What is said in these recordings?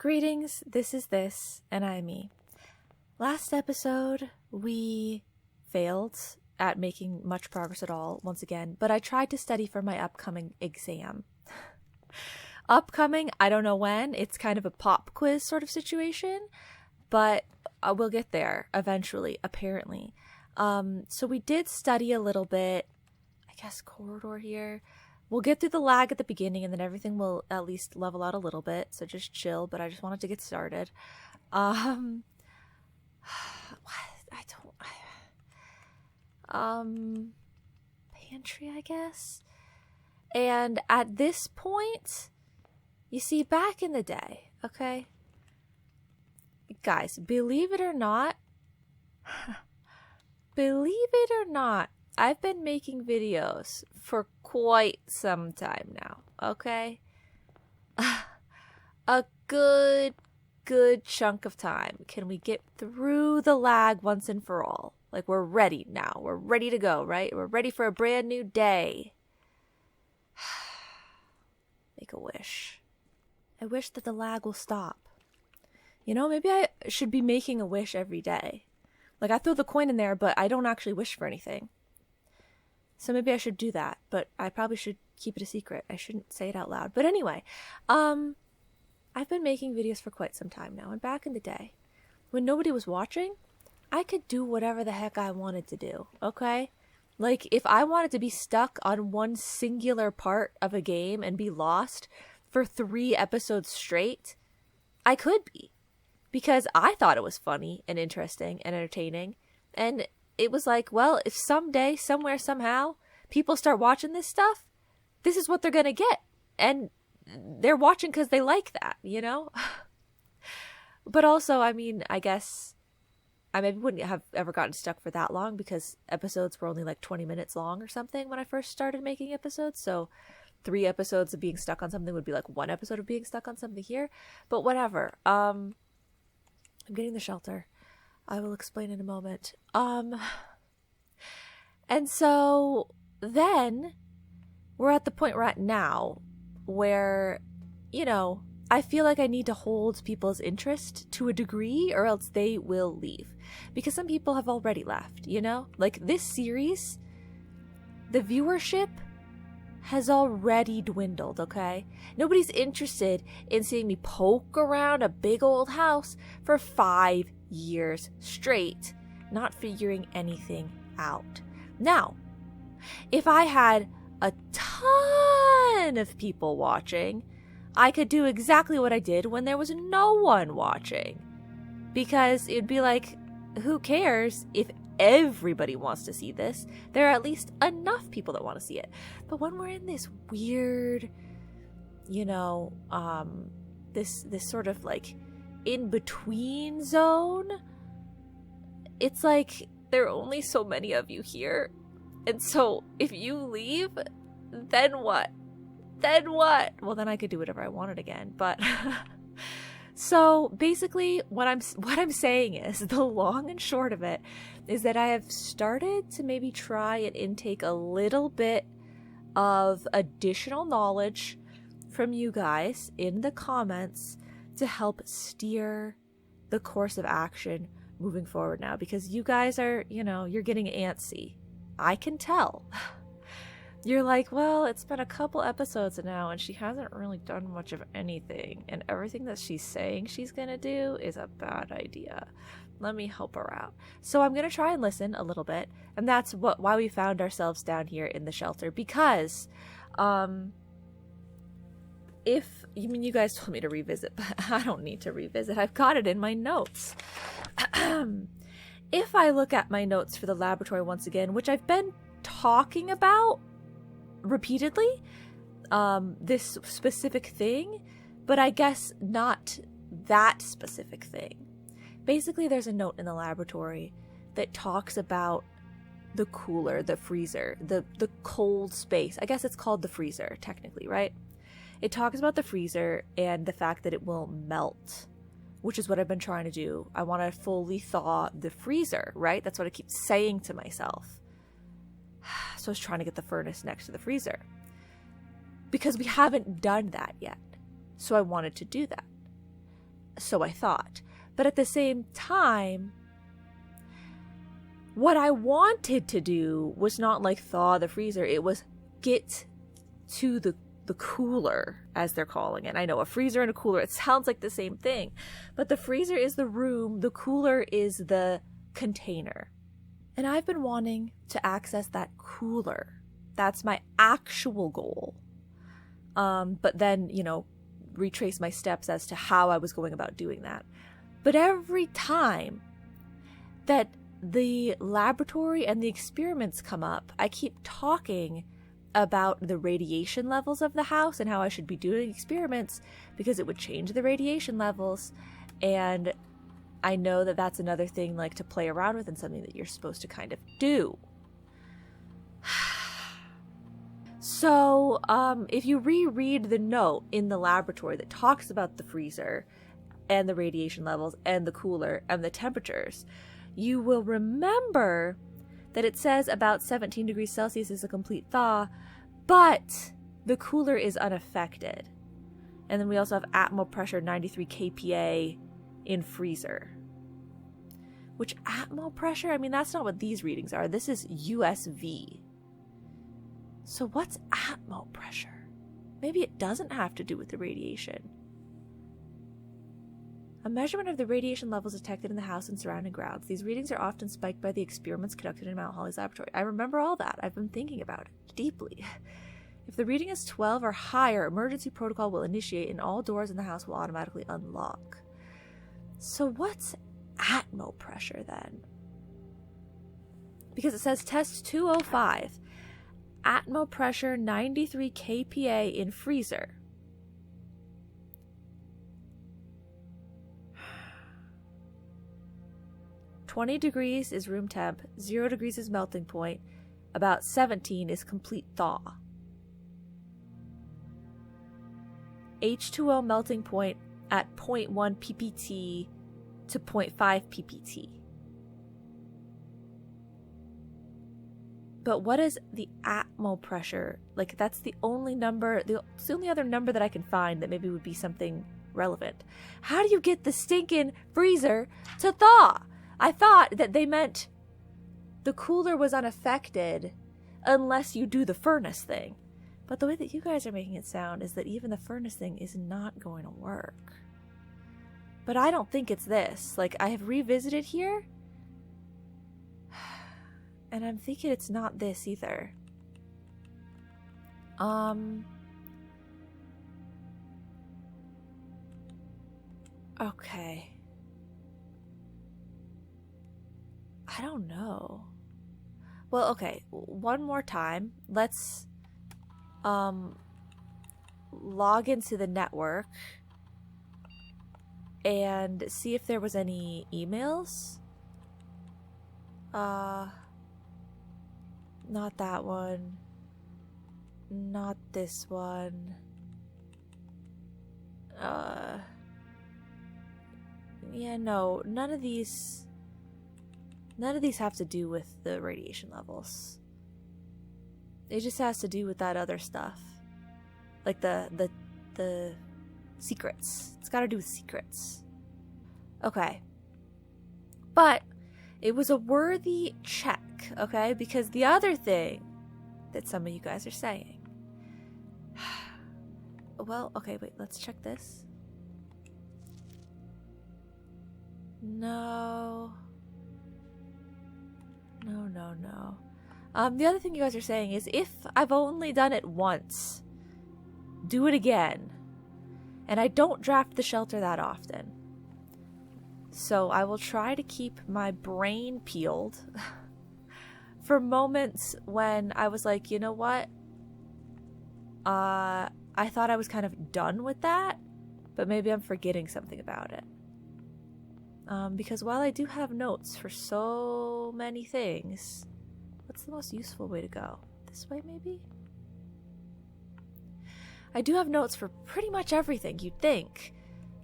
Greetings, this is this, and I'm me. Last episode, we failed at making much progress at all, once again, but I tried to study for my upcoming exam. Upcoming, I don't know when, it's kind of a pop quiz sort of situation, but we'll get there eventually, apparently. So we did study a little bit, I guess corridor here. We'll get through the lag at the beginning and then everything will at least level out a little bit. So just chill, but I just wanted to get started. Pantry, I guess. And at this point, you see, back in the day, okay? Guys, believe it or not, I've been making videos for quite some time now, okay? A good chunk of time. Can we get through the lag once and for all? Like, we're ready now. We're ready to go, right? We're ready for a brand new day. Make a wish. I wish that the lag will stop. You know, maybe I should be making a wish every day. Like, I throw the coin in there, but I don't actually wish for anything. So maybe I should do that, but I probably should keep it a secret. I shouldn't say it out loud. But anyway, I've been making videos for quite some time now. And back in the day, when nobody was watching, I could do whatever the heck I wanted to do, okay? Like, if I wanted to be stuck on one singular part of a game and be lost for 3 episodes straight, I could be. Because I thought it was funny and interesting and entertaining. And it was like, well, if someday, somewhere, somehow, people start watching this stuff, this is what they're going to get. And they're watching because they like that, you know? But also, I mean, I guess I maybe wouldn't have ever gotten stuck for that long because episodes were only like 20 minutes long or something when I first started making episodes. So 3 episodes of being stuck on something would be like 1 episode of being stuck on something here. But whatever. I'm getting the shelter. I will explain in a moment. And so then we're at the point we're at now where, you know, I feel like I need to hold people's interest to a degree or else they will leave. Because some people have already left, you know? Like, this series, the viewership has already dwindled, okay? Nobody's interested in seeing me poke around a big old house for 5 years straight, not figuring anything out. Now, if I had a ton of people watching, I could do exactly what I did when there was no one watching. Because it'd be like, who cares if everybody wants to see this? There are at least enough people that want to see it. But when we're in this weird, you know, this sort of like in-between zone, it's like there are only so many of you here. And so if you leave, then what? Well, then I could do whatever I wanted again. But so basically what I'm saying is, the long and short of it is that I have started to maybe try and intake a little bit of additional knowledge from you guys in the comments to help steer the course of action moving forward now, because you guys are, you know, you're getting antsy. I can tell. You're like, well, it's been a couple episodes now and she hasn't really done much of anything, and everything that she's saying she's gonna do is a bad idea. Let me help her out. So I'm gonna try and listen a little bit, and that's why we found ourselves down here in the shelter, because you guys told me to revisit, but I don't need to revisit. I've got it in my notes. If I look at my notes for the laboratory once again, which I've been talking about repeatedly, this specific thing, but I guess not that specific thing. Basically, there's a note in the laboratory that talks about the cooler, the freezer, the cold space. I guess it's called the freezer, technically, right? It talks about the freezer and the fact that it will melt, which is what I've been trying to do. I want to fully thaw the freezer, right? That's what I keep saying to myself. So I was trying to get the furnace next to the freezer, because we haven't done that yet. So I wanted to do that. So I thought. But at the same time, what I wanted to do was not like thaw the freezer. It was get to the cooler, as they're calling it. I know, a freezer and a cooler, it sounds like the same thing. But the freezer is the room, the cooler is the container. And I've been wanting to access that cooler. That's my actual goal. But then, retrace my steps as to how I was going about doing that. But every time that the laboratory and the experiments come up, I keep talking about the radiation levels of the house and how I should be doing experiments because it would change the radiation levels. And I know that that's another thing like to play around with and something that you're supposed to kind of do. So, if you reread the note in the laboratory that talks about the freezer and the radiation levels and the cooler and the temperatures, you will remember that it says about 17 degrees Celsius is a complete thaw, but the cooler is unaffected. And then we also have atmo pressure 93 kPa in freezer. Which atmo pressure? I mean, that's not what these readings are. This is USV. So what's atmo pressure? Maybe it doesn't have to do with the radiation. A measurement of the radiation levels detected in the house and surrounding grounds. These readings are often spiked by the experiments conducted in Mount Holly's laboratory. I remember all that. I've been thinking about it deeply. If the reading is 12 or higher, emergency protocol will initiate and all doors in the house will automatically unlock. So what's atmo pressure then? Because it says test 205. Atmo pressure 93 kPa in freezer. "20 degrees is room temp, 0 degrees is melting point, about 17 is complete thaw. H2O melting point at 0.1 ppt to 0.5 ppt. But what is the atmo pressure? Like, that's the only number, it's the only other number that I can find that maybe would be something relevant. How do you get the stinking freezer to thaw? I thought that they meant the cooler was unaffected unless you do the furnace thing. But the way that you guys are making it sound is that even the furnace thing is not going to work. But I don't think it's this. Like, I have revisited here, and I'm thinking it's not this either. Okay. I don't know. Well, okay, one more time. Let's log into the network and see if there was any emails. Not that one. Not this one. Yeah, no, none of these have to do with the radiation levels. It just has to do with that other stuff. Like the secrets. It's got to do with secrets. Okay. But it was a worthy check, okay? Because the other thing that some of you guys are saying. Well, okay, wait, let's check this. No. No. The other thing you guys are saying is if I've only done it once, do it again. And I don't draft the shelter that often. So I will try to keep my brain peeled for moments when I was like, you know what? I thought I was kind of done with that, but maybe I'm forgetting something about it. Because while I do have notes for so many things, what's the most useful way to go? This way, maybe? I do have notes for pretty much everything, you'd think.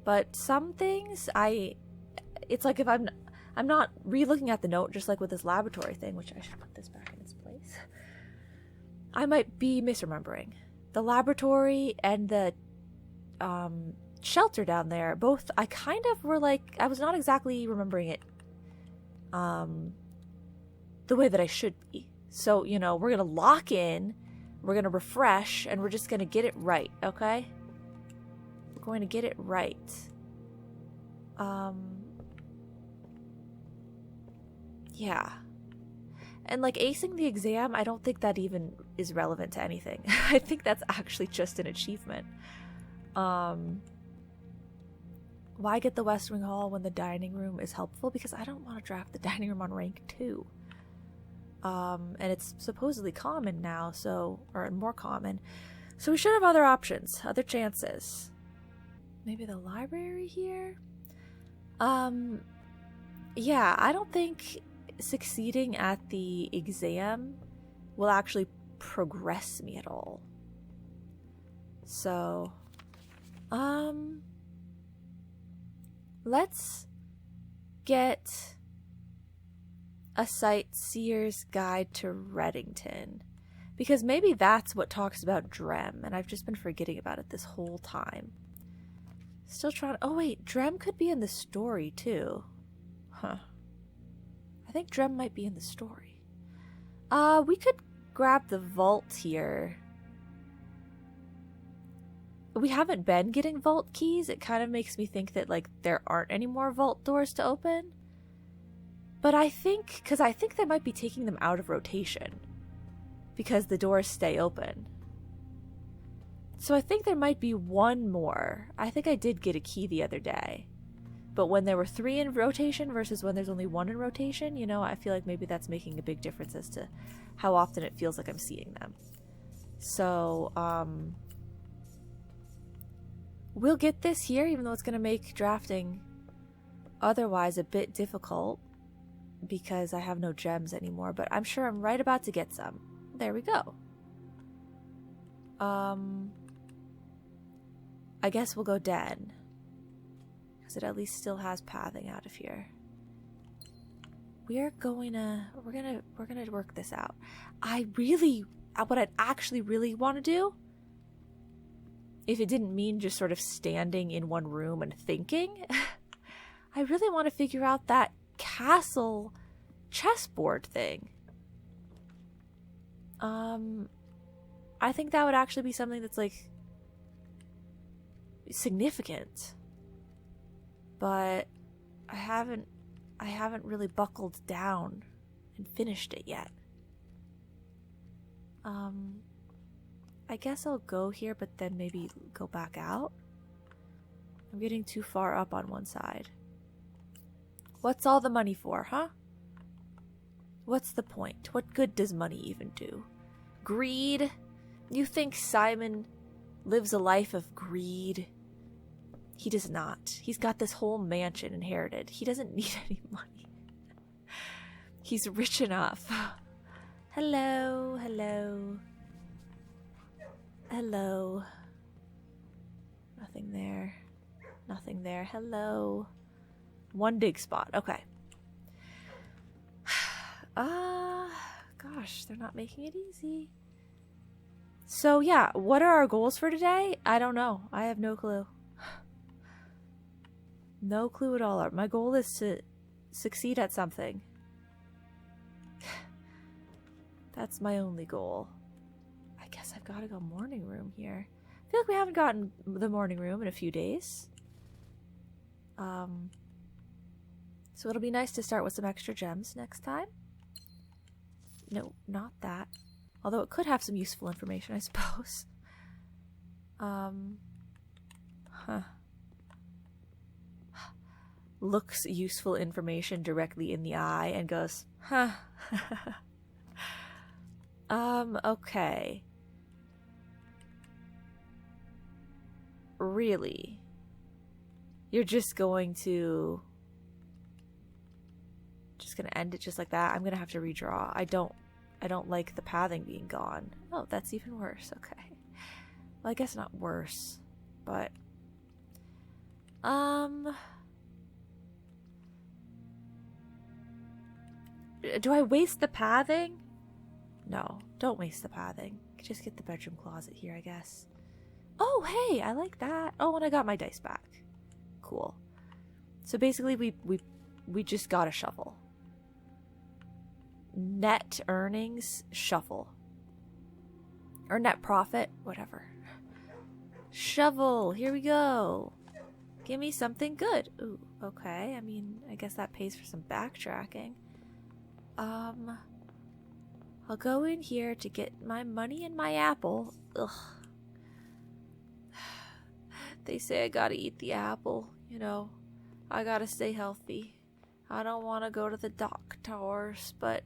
But some things, it's like if I'm not re-looking at the note, just like with this laboratory thing, which I should put this back in its place. I might be misremembering. The laboratory and the shelter down there. Both, I kind of were like, I was not exactly remembering it the way that I should be. So, you know, we're going to lock in, we're going to refresh, and we're just going to get it right, okay? We're going to get it right. Yeah. And like acing the exam, I don't think that even is relevant to anything. I think that's actually just an achievement. Why get the West Wing Hall when the dining room is helpful? Because I don't want to draft the dining room on rank 2. And it's supposedly common now, so, or more common. So we should have other options, other chances. Maybe the library here? Yeah, I don't think succeeding at the exam will actually progress me at all. So, let's get a sightseer's guide to Reddington, because maybe that's what talks about Drem, and I've just been forgetting about it this whole time. Still trying. Oh wait, Drem could be in the story too. Huh. I think Drem might be in the story. We could grab the vault here. We haven't been getting vault keys. It kind of makes me think that like there aren't any more vault doors to open. But I think, because I think they might be taking them out of rotation because the doors stay open. So I think there might be one more. I think I did get a key the other day. But when there were 3 in rotation versus when there's only 1 in rotation, you know, I feel like maybe that's making a big difference as to how often it feels like I'm seeing them. So, we'll get this here, even though it's going to make drafting otherwise a bit difficult because I have no gems anymore, but I'm sure I'm right about to get some. There we go. I guess we'll go Den, because it at least still has pathing out of here. We're gonna work this out. What I'd actually really want to do, if it didn't mean just sort of standing in one room and thinking, I really want to figure out that castle chessboard thing. I think that would actually be something that's like significant. But I haven't really buckled down and finished it yet. I guess I'll go here, but then maybe go back out. I'm getting too far up on one side. What's all the money for, huh? What's the point? What good does money even do? Greed? You think Simon lives a life of greed? He does not. He's got this whole mansion inherited. He doesn't need any money. He's rich enough. Hello, hello. Hello. Nothing there. Nothing there. Hello. One dig spot. Okay. Gosh, they're not making it easy. So yeah, what are our goals for today? I don't know. I have no clue. No clue at all. My goal is to succeed at something. That's my only goal. I guess I've got to go morning room here. I feel like we haven't gotten the morning room in a few days. So it'll be nice to start with some extra gems next time. No, not that. Although it could have some useful information, I suppose. Looks useful information directly in the eye and goes, huh. Okay. Really? You're just going to... just gonna end it just like that? I'm gonna have to redraw. I don't like the pathing being gone. Oh, that's even worse. Okay. Well, I guess not worse, but... do I waste the pathing? No, don't waste the pathing. Just get the bedroom closet here, I guess. Oh, hey, I like that. Oh, and I got my dice back. Cool. So basically, we just got a shovel. Net earnings, shuffle. Or net profit, whatever. Shovel, here we go. Give me something good. Ooh, okay. I mean, I guess that pays for some backtracking. I'll go in here to get my money and my apple. Ugh. They say I gotta eat the apple, you know. I gotta stay healthy. I don't want to go to the doctors, but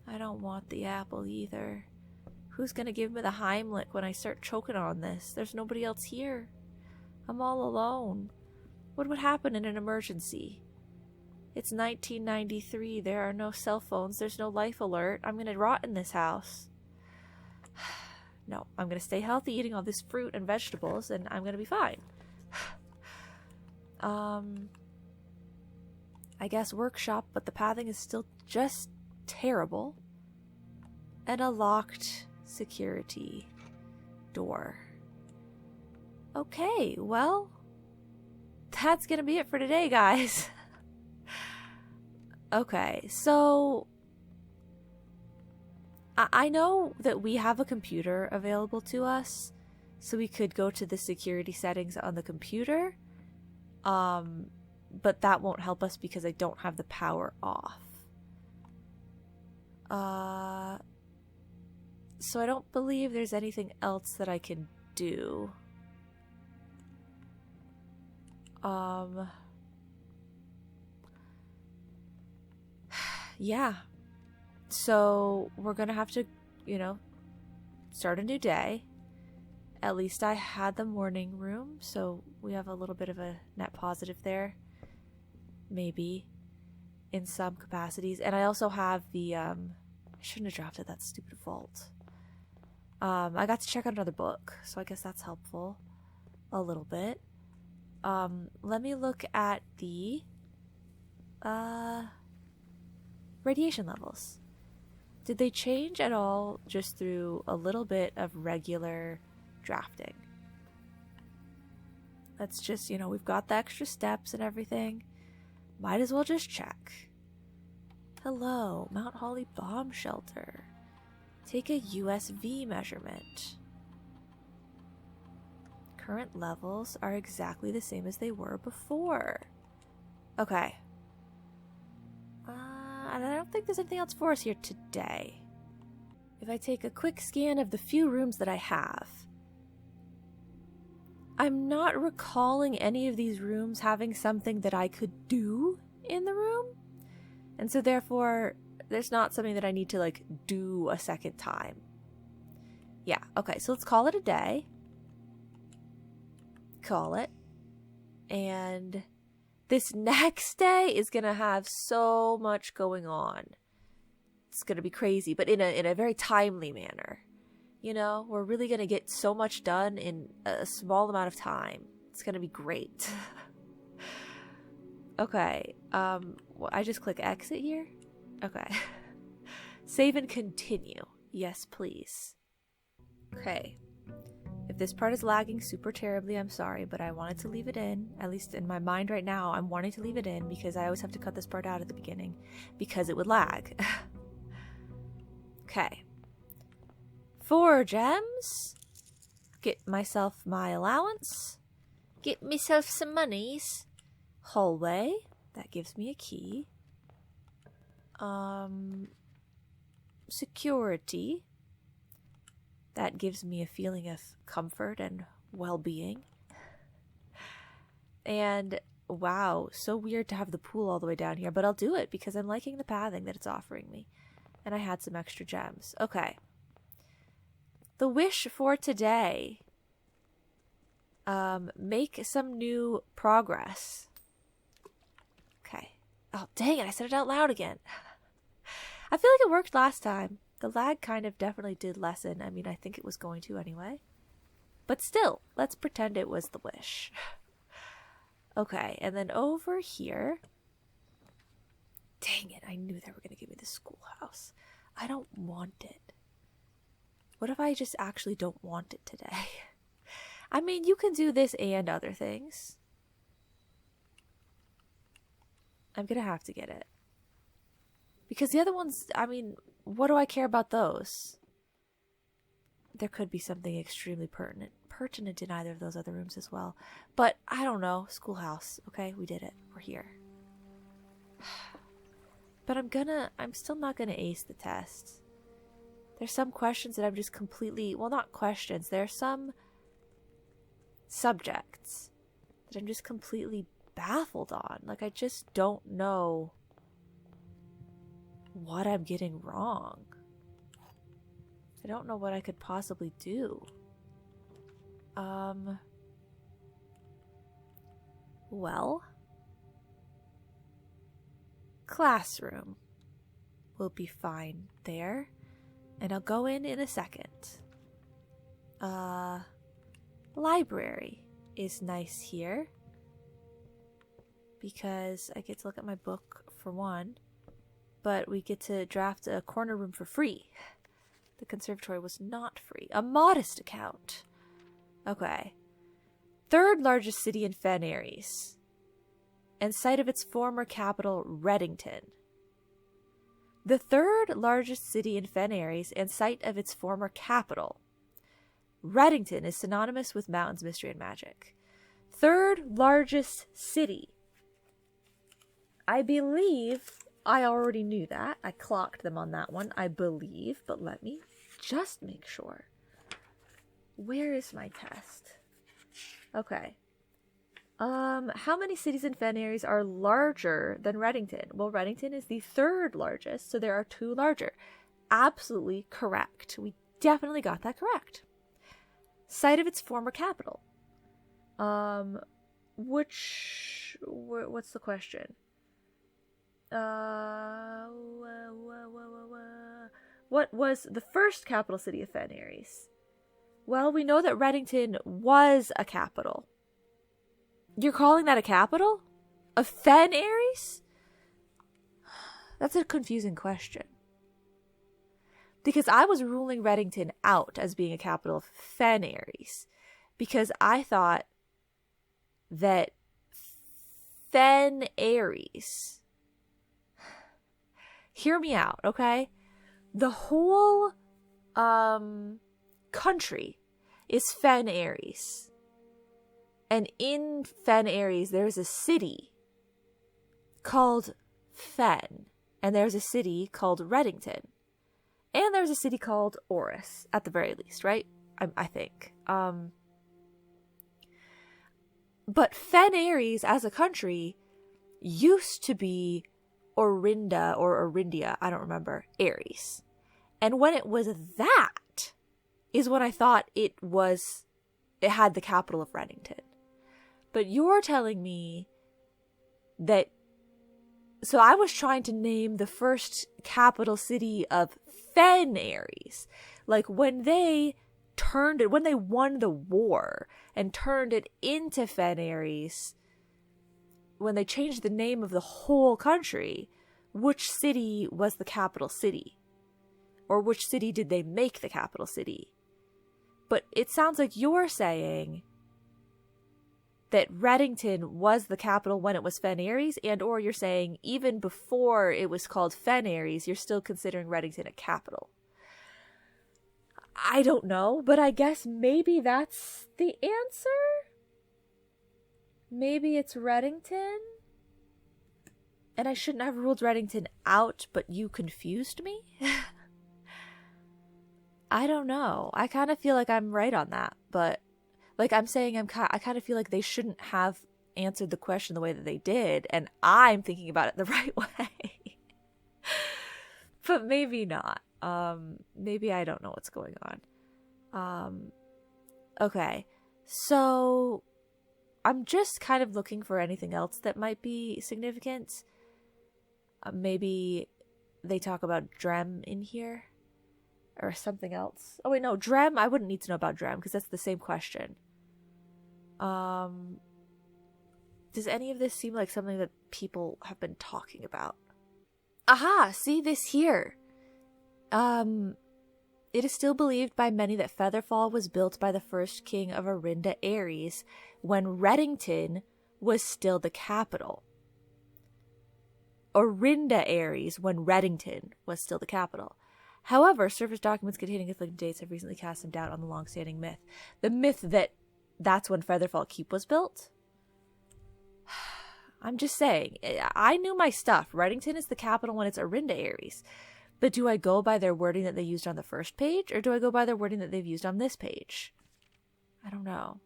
I don't want the apple either. Who's gonna give me the Heimlich when I start choking on this? There's nobody else here. I'm all alone. What would happen in an emergency? It's 1993. There are no cell phones. There's no life alert. I'm gonna rot in this house. No, I'm gonna stay healthy eating all this fruit and vegetables, and I'm gonna be fine. I guess workshop, but the pathing is still just terrible. And a locked security door. Okay, well, that's gonna be it for today, guys. Okay, so I know that we have a computer available to us, so we could go to the security settings on the computer, but that won't help us because I don't have the power off. So I don't believe there's anything else that I can do. Yeah. So we're gonna have to, you know, start a new day. At least I had the morning room, so we have a little bit of a net positive there. Maybe. In some capacities. And I also have the, I shouldn't have drafted that stupid vault. I got to check out another book, so I guess that's helpful. A little bit. Let me look at the, radiation levels. Did they change at all just through a little bit of regular drafting? Let's just, you know, we've got the extra steps and everything. Might as well just check. Hello, Mount Holly Bomb Shelter. Take a USV measurement. Current levels are exactly the same as they were before. Okay. And I don't think there's anything else for us here today. If I take a quick scan of the few rooms that I have, I'm not recalling any of these rooms having something that I could do in the room. And so therefore, there's not something that I need to like do a second time. Yeah, okay, so let's call it a day. Call it. And this next day is going to have so much going on. It's going to be crazy, but in a very timely manner. You know, we're really going to get so much done in a small amount of time. It's going to be great. Okay. Well, I just click exit here. Okay. Save and continue. Yes, please. Okay. If this part is lagging super terribly, I'm sorry, but I wanted to leave it in. At least in my mind right now, I'm wanting to leave it in because I always have to cut this part out at the beginning because it would lag. Okay. 4 gems. Get myself my allowance. Get myself some monies. Hallway. That gives me a key. Security. That gives me a feeling of comfort and well-being. And wow, so weird to have the pool all the way down here, but I'll do it because I'm liking the pathing that it's offering me. And I had some extra gems. Okay. The wish for today. Make some new progress. Okay. Oh, dang it, I said it out loud again. I feel like it worked last time. The lag kind of definitely did lessen. I mean, I think it was going to anyway. But still, let's pretend it was the wish. Okay, and then over here. Dang it, I knew they were going to give me the schoolhouse. I don't want it. What if I just actually don't want it today? I mean, you can do this and other things. I'm gonna have to get it. Because the other ones, I mean, what do I care about those? There could be something extremely pertinent in either of those other rooms as well. But I don't know. Schoolhouse. Okay, we did it. We're here. But I'm still not gonna ace the test. There's some questions that I'm just completely, well, not questions. There are some subjects that I'm just completely baffled on. Like, I just don't know what I'm getting wrong. I don't know what I could possibly do. Well, classroom will be fine there, and I'll go in a second. Library is nice here because I get to look at my book for one, but we get to draft a corner room for free. The conservatory was not free. A modest account. Okay. Third largest city in Fen Aries, and site of its former capital, Reddington. The third largest city in Fen Aries and site of its former capital. Reddington is synonymous with mountains, mystery, and magic. Third largest city. I believe I already knew that. I clocked them on that one, I believe, but let me just make sure. Where is my test? Okay. How many cities in Fen Aries are larger than Reddington? Well, Reddington is the third largest, so there are two larger. Absolutely correct. We definitely got that correct. Site of its former capital. What's the question? What was the first capital city of Fen Aries? Well, we know that Reddington was a capital. You're calling that a capital? Of Fen Aries? That's a confusing question. Because I was ruling Reddington out as being a capital of Fen Aries. Because I thought that Fen Aries... Hear me out, okay? The whole country is Fen Aries. And in Fen Aries, there's a city called Fen. And there's a city called Reddington. And there's a city called Oris, at the very least, right? I think. But Fen Aries, as a country, used to be Orinda or Orindia, I don't remember, Aries. And when it was that, is when I thought it had the capital of Reddington. But you're telling me that... So I was trying to name the first capital city of Fen Aries. Like when they won the war and turned it into Fen Aries, when they changed the name of the whole country, which city was the capital city? Or which city did they make the capital city? But it sounds like you're saying that Reddington was the capital when it was Fen Aries, and or you're saying even before it was called Fen Aries, you're still considering Reddington a capital. I don't know, but I guess maybe that's the answer? Maybe it's Reddington? And I shouldn't have ruled Reddington out, but you confused me? I don't know. I kind of feel like I'm right on that, but... Like I'm saying, I kind of feel like they shouldn't have answered the question the way that they did, and I'm thinking about it the right way. But maybe not. Maybe I don't know what's going on. Okay. So I'm just kind of looking for anything else that might be significant. Maybe they talk about Drem in here or something else. Oh wait, no, Drem. I wouldn't need to know about Drem because that's the same question. Does any of this seem like something that people have been talking about? Aha, see this here. It is still believed by many that Featherfall was built by the first king of Arinda Ares when Reddington was still the capital. Arinda Ares when Reddington was still the capital. However, surface documents containing conflicting dates have recently cast some doubt on the long-standing myth. The myth that that's when Featherfall Keep was built? I'm just saying, I knew my stuff. Reddington is the capital when it's Arinda Ares. But do I go by their wording that they used on the first page, or do I go by their wording that they've used on this page? I don't know.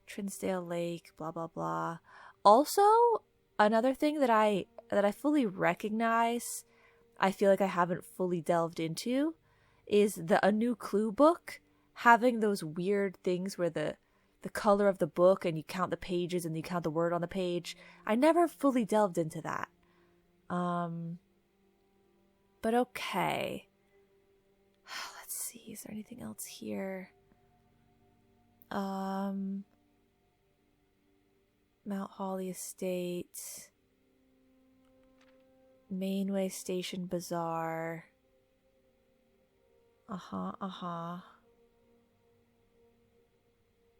Trinsdale Lake, blah, blah, blah. Also, another thing that I fully recognize, I feel like I haven't fully delved into, is A New Clue book having those weird things where the color of the book and you count the pages and you count the word on the page. I never fully delved into that. But okay. Let's see. Is there anything else here? Mount Holly Estate. Mainway Station Bazaar.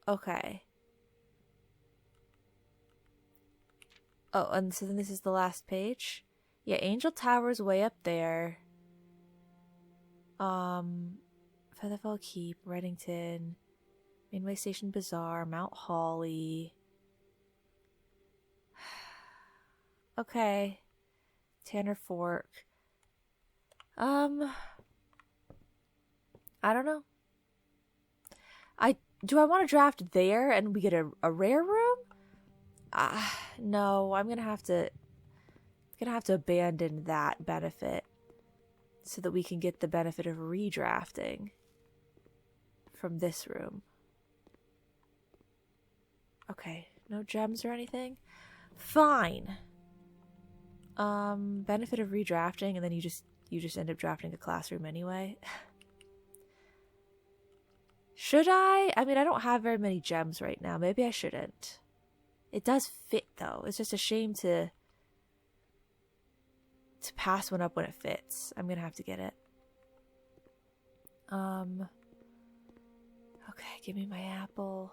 Okay. Oh, and so then this is the last page? Yeah, Angel Tower's way up there. Featherfall Keep, Reddington, Mainway Station Bazaar, Mount Holly. Okay. Tanner Fork. I don't know. Do I want to draft there and we get a rare room? No, I'm gonna have to abandon that benefit so that we can get the benefit of redrafting from this room. Okay, no gems or anything? Fine. Benefit of redrafting, and then you just end up drafting a classroom anyway. Should I? I mean, I don't have very many gems right now. Maybe I shouldn't. It does fit, though. It's just a shame to pass one up when it fits. I'm gonna have to get it. Okay, give me my apple.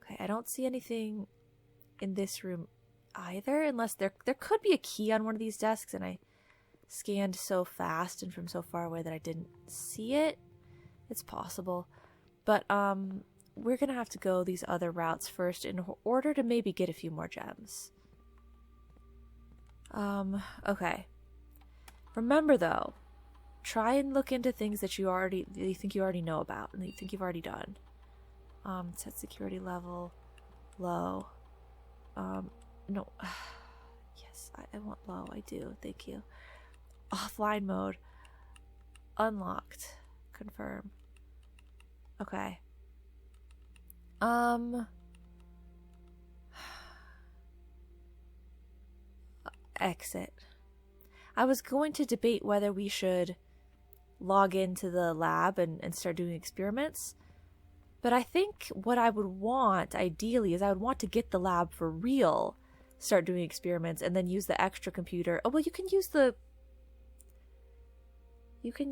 Okay, I don't see anything in this room either, unless there could be a key on one of these desks, and I scanned so fast and from so far away that I didn't see it. It's possible. But we're gonna have to go these other routes first in order to maybe get a few more gems. Okay. Remember though, try and look into things that you think you already know about and that you think you've already done. Set security level low. No. Yes, I want low. I do. Thank you. Offline mode. Unlocked. Confirm. Okay. Exit. I was going to debate whether we should log into the lab and start doing experiments, but I think what I would want, ideally, is I would want to get the lab for real, start doing experiments, and then use the extra computer. Oh, well, you can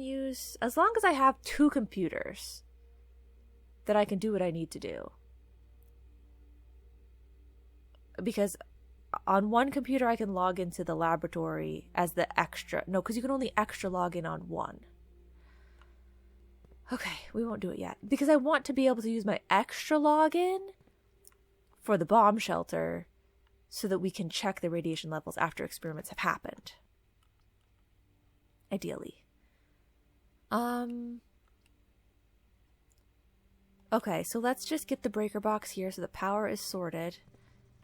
use, as long as I have 2 computers, that I can do what I need to do. Because on one computer I can log into the laboratory as the extra. No, because you can only extra log in on one. Okay, we won't do it yet. Because I want to be able to use my extra login for the bomb shelter so that we can check the radiation levels after experiments have happened. Ideally. Okay, so let's just get the breaker box here so the power is sorted.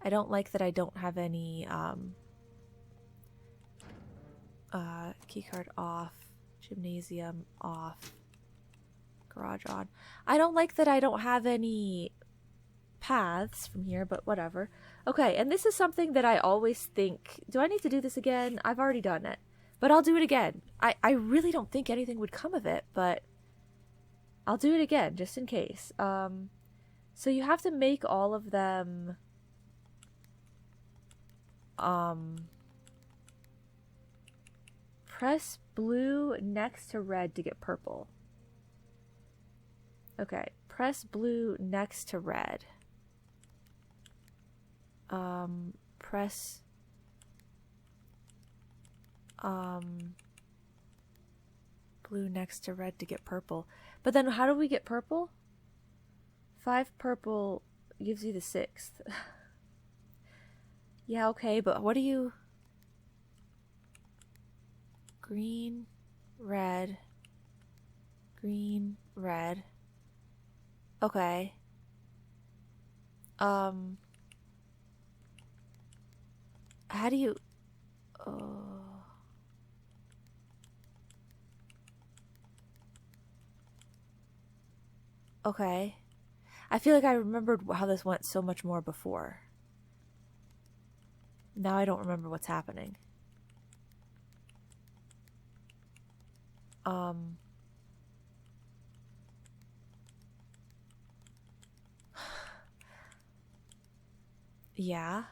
I don't like that I don't have any keycard off, gymnasium off, garage on. I don't like that I don't have any paths from here, but whatever. Okay, and this is something that I always think, do I need to do this again? I've already done it, but I'll do it again. I really don't think anything would come of it, but I'll do it again just in case. So you have to make all of them Press blue next to red to get purple. Okay, press blue next to red. Press blue next to red to get purple. But then how do we get purple? 5 purple gives you the 6th. Yeah, okay, but what do you... Green, red, green, red. Okay. How do you... Okay. I feel like I remembered how this went so much more before. Now I don't remember what's happening. Yeah.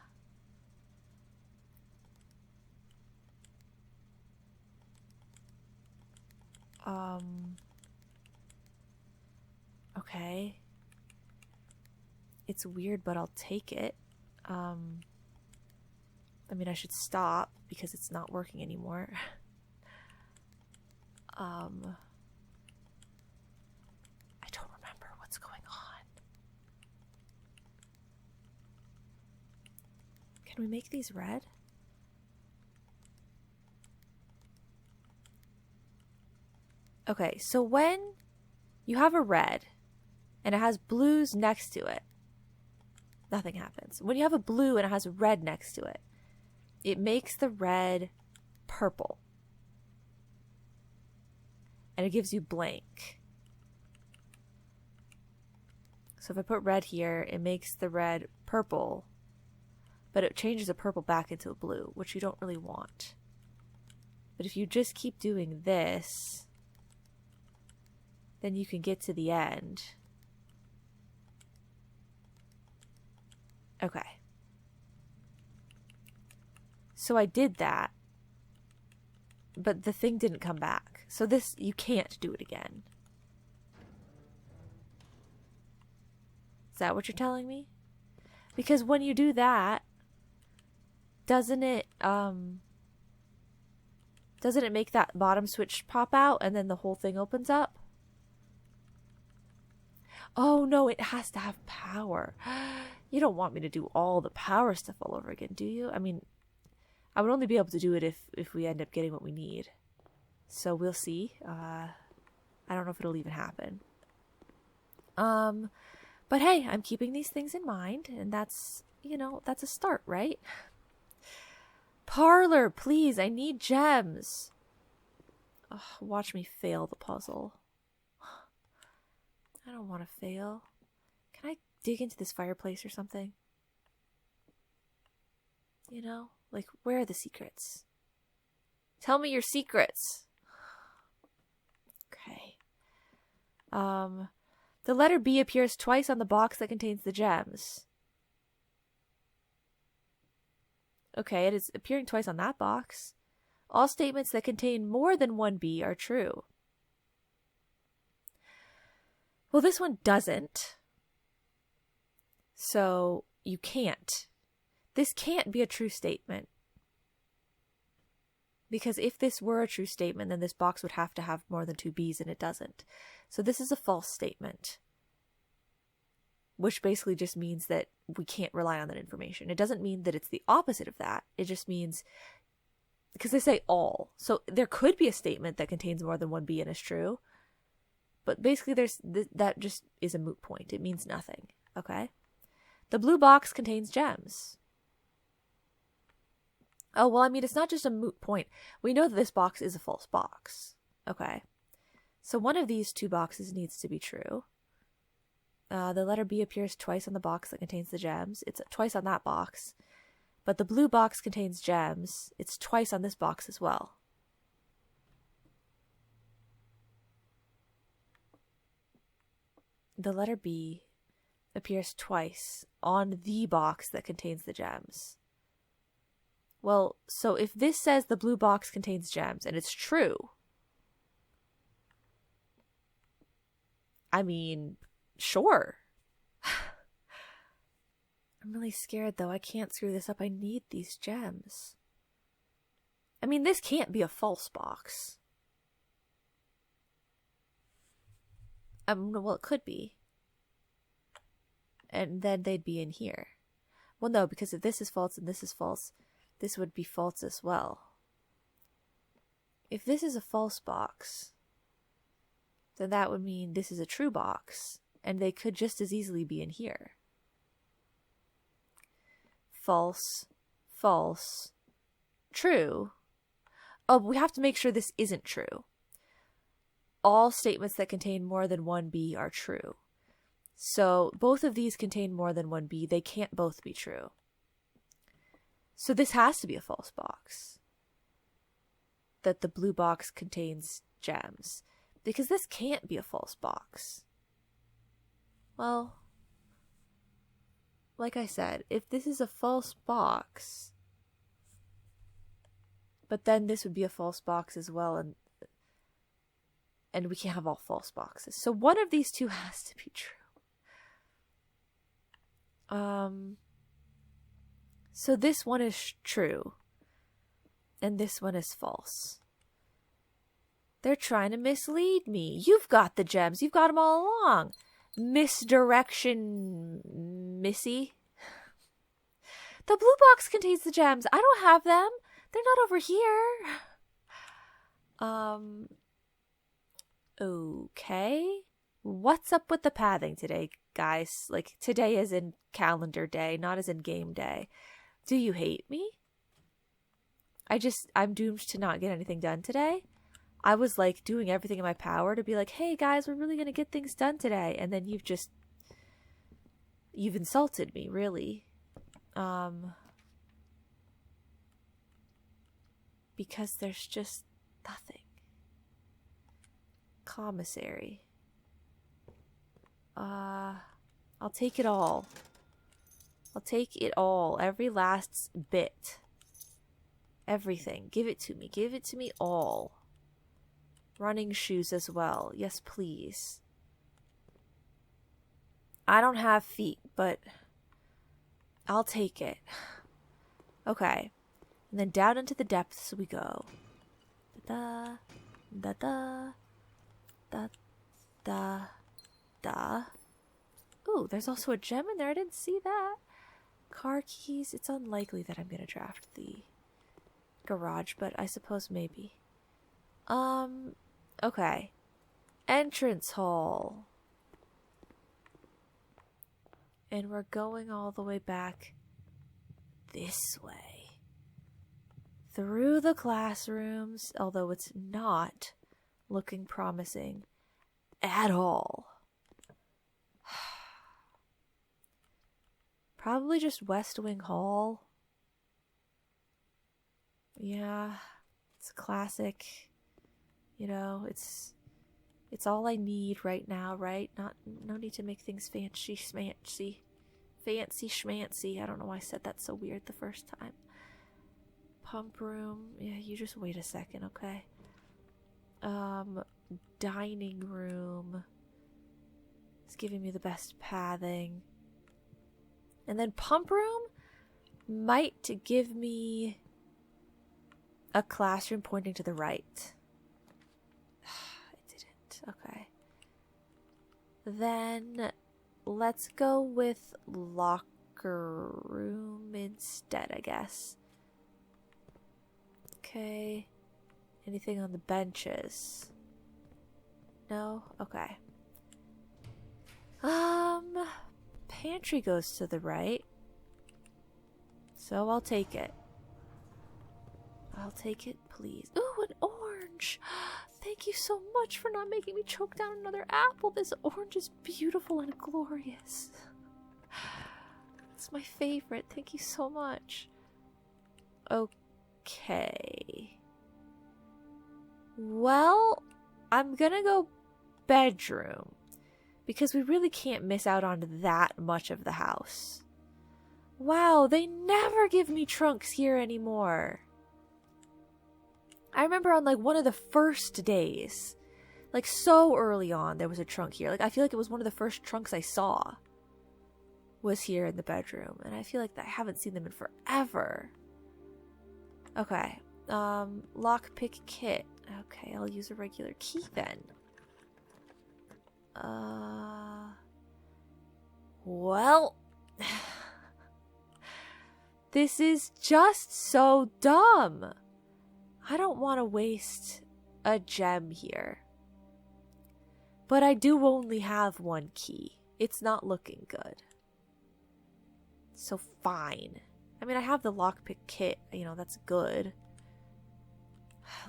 Okay. It's weird, but I'll take it. I mean, I should stop because it's not working anymore. I don't remember what's going on. Can we make these red? Okay, so when you have a red and it has blues next to it, nothing happens. When you have a blue and it has a red next to it, it makes the red purple. And it gives you blank. So if I put red here, it makes the red purple, but it changes the purple back into a blue, which you don't really want. But if you just keep doing this, then you can get to the end. Okay. So I did that, but the thing didn't come back. So this, you can't do it again. Is that what you're telling me? Because when you do that, doesn't it make that bottom switch pop out and then the whole thing opens up? Oh no, it has to have power. You don't want me to do all the power stuff all over again, do you? I mean, I would only be able to do it if we end up getting what we need. So we'll see. I don't know if it'll even happen. But hey, I'm keeping these things in mind, and that's, you know, that's a start, right? Parlor, please, I need gems. Ugh, watch me fail the puzzle. I don't want to fail. Can I dig into this fireplace or something? You know, like, where are the secrets? Tell me your secrets. Okay. The letter B appears twice on the box that contains the gems. Okay, it is appearing twice on that box. All statements that contain more than one B are true. Well, this one doesn't. So you can't. This can't be a true statement. Because if this were a true statement, then this box would have to have more than 2 B's, and it doesn't. So this is a false statement. Which basically just means that we can't rely on that information. It doesn't mean that it's the opposite of that. It just means, because they say all. So there could be a statement that contains more than 1 B and is true. But basically that just is a moot point. It means nothing. Okay? The blue box contains gems. Oh, well, I mean, it's not just a moot point. We know that this box is a false box. Okay. So one of these 2 boxes needs to be true. The letter B appears twice on the box that contains the gems. It's twice on that box. But the blue box contains gems. It's twice on this box as well. The letter B appears twice on the box that contains the gems. Well, so if this says the blue box contains gems, and it's true, I mean, sure. I'm really scared, though. I can't screw this up. I need these gems. I mean, this can't be a false box. Well, it could be. And then they'd be in here. Well, no, because if this is false and this is false, this would be false as well. If this is a false box, then that would mean this is a true box, and they could just as easily be in here. False, false, true. Oh, we have to make sure this isn't true. All statements that contain more than one B are true. So both of these contain more than one B. They can't both be true. So this has to be a false box. That the blue box contains gems. Because this can't be a false box. Well, like I said, if this is a false box, but then this would be a false box as well, and we can't have all false boxes. So one of these two has to be true. So this one is true, and this one is false. They're trying to mislead me. You've got the gems. You've got them all along. Misdirection, Missy. The blue box contains the gems. I don't have them. They're not over here. Okay. What's up with the pathing today, guys? Like, today is in calendar day, not as in game day. Do you hate me? I'm doomed to not get anything done today. I was like doing everything in my power to be like, hey guys, we're really going to get things done today. And then you've insulted me, really. Because there's just nothing. Commissary. I'll take it all. I'll take it all. Every last bit. Everything. Give it to me. Give it to me all. Running shoes as well. Yes, please. I don't have feet, but I'll take it. Okay. And then down into the depths we go. Da da da da da da. Ooh, there's also a gem in there. I didn't see that. Car keys. It's unlikely that I'm gonna draft the garage, but I suppose maybe. Okay. Entrance hall. And we're going all the way back this way. Through the classrooms, although it's not looking promising at all. Probably just West Wing Hall. Yeah, it's a classic. You know, it's all I need right now, right? No need to make things fancy schmancy. Fancy schmancy. I don't know why I said that so weird the first time. Pump room. Yeah, you just wait a second, okay? Dining room. It's giving me the best pathing. And then pump room might give me a classroom pointing to the right. It didn't. Okay. Then let's go with locker room instead, I guess. Okay. Anything on the benches? No? Okay. Pantry goes to the right. So I'll take it. I'll take it, please. Ooh, an orange! Thank you so much for not making me choke down another apple. This orange is beautiful and glorious. It's my favorite. Thank you so much. Okay. Well, I'm gonna go bedroom. Because we really can't miss out on that much of the house. Wow, they never give me trunks here anymore. I remember on like one of the first days, like so early on, there was a trunk here. Like I feel like it was one of the first trunks I saw was here in the bedroom. And I feel like I haven't seen them in forever. Okay. Lockpick kit. Okay, I'll use a regular key then. Well, this is just so dumb. I don't want to waste a gem here. But I do only have one key. It's not looking good. So fine. I mean, I have the lockpick kit. You know, that's good.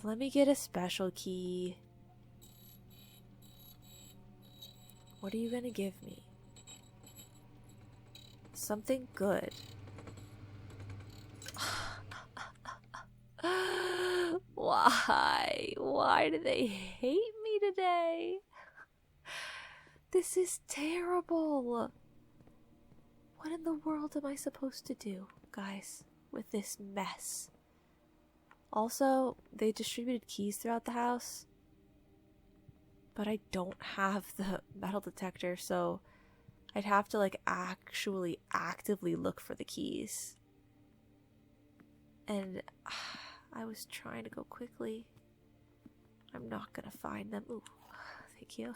Let me get a special key. What are you gonna give me? Something good. Why? Why do they hate me today? This is terrible. What in the world am I supposed to do, guys, with this mess? Also, they distributed keys throughout the house, but I don't have the metal detector, so I'd have to like actually actively look for the keys. And I was trying to go quickly. I'm not gonna find them. Ooh, thank you.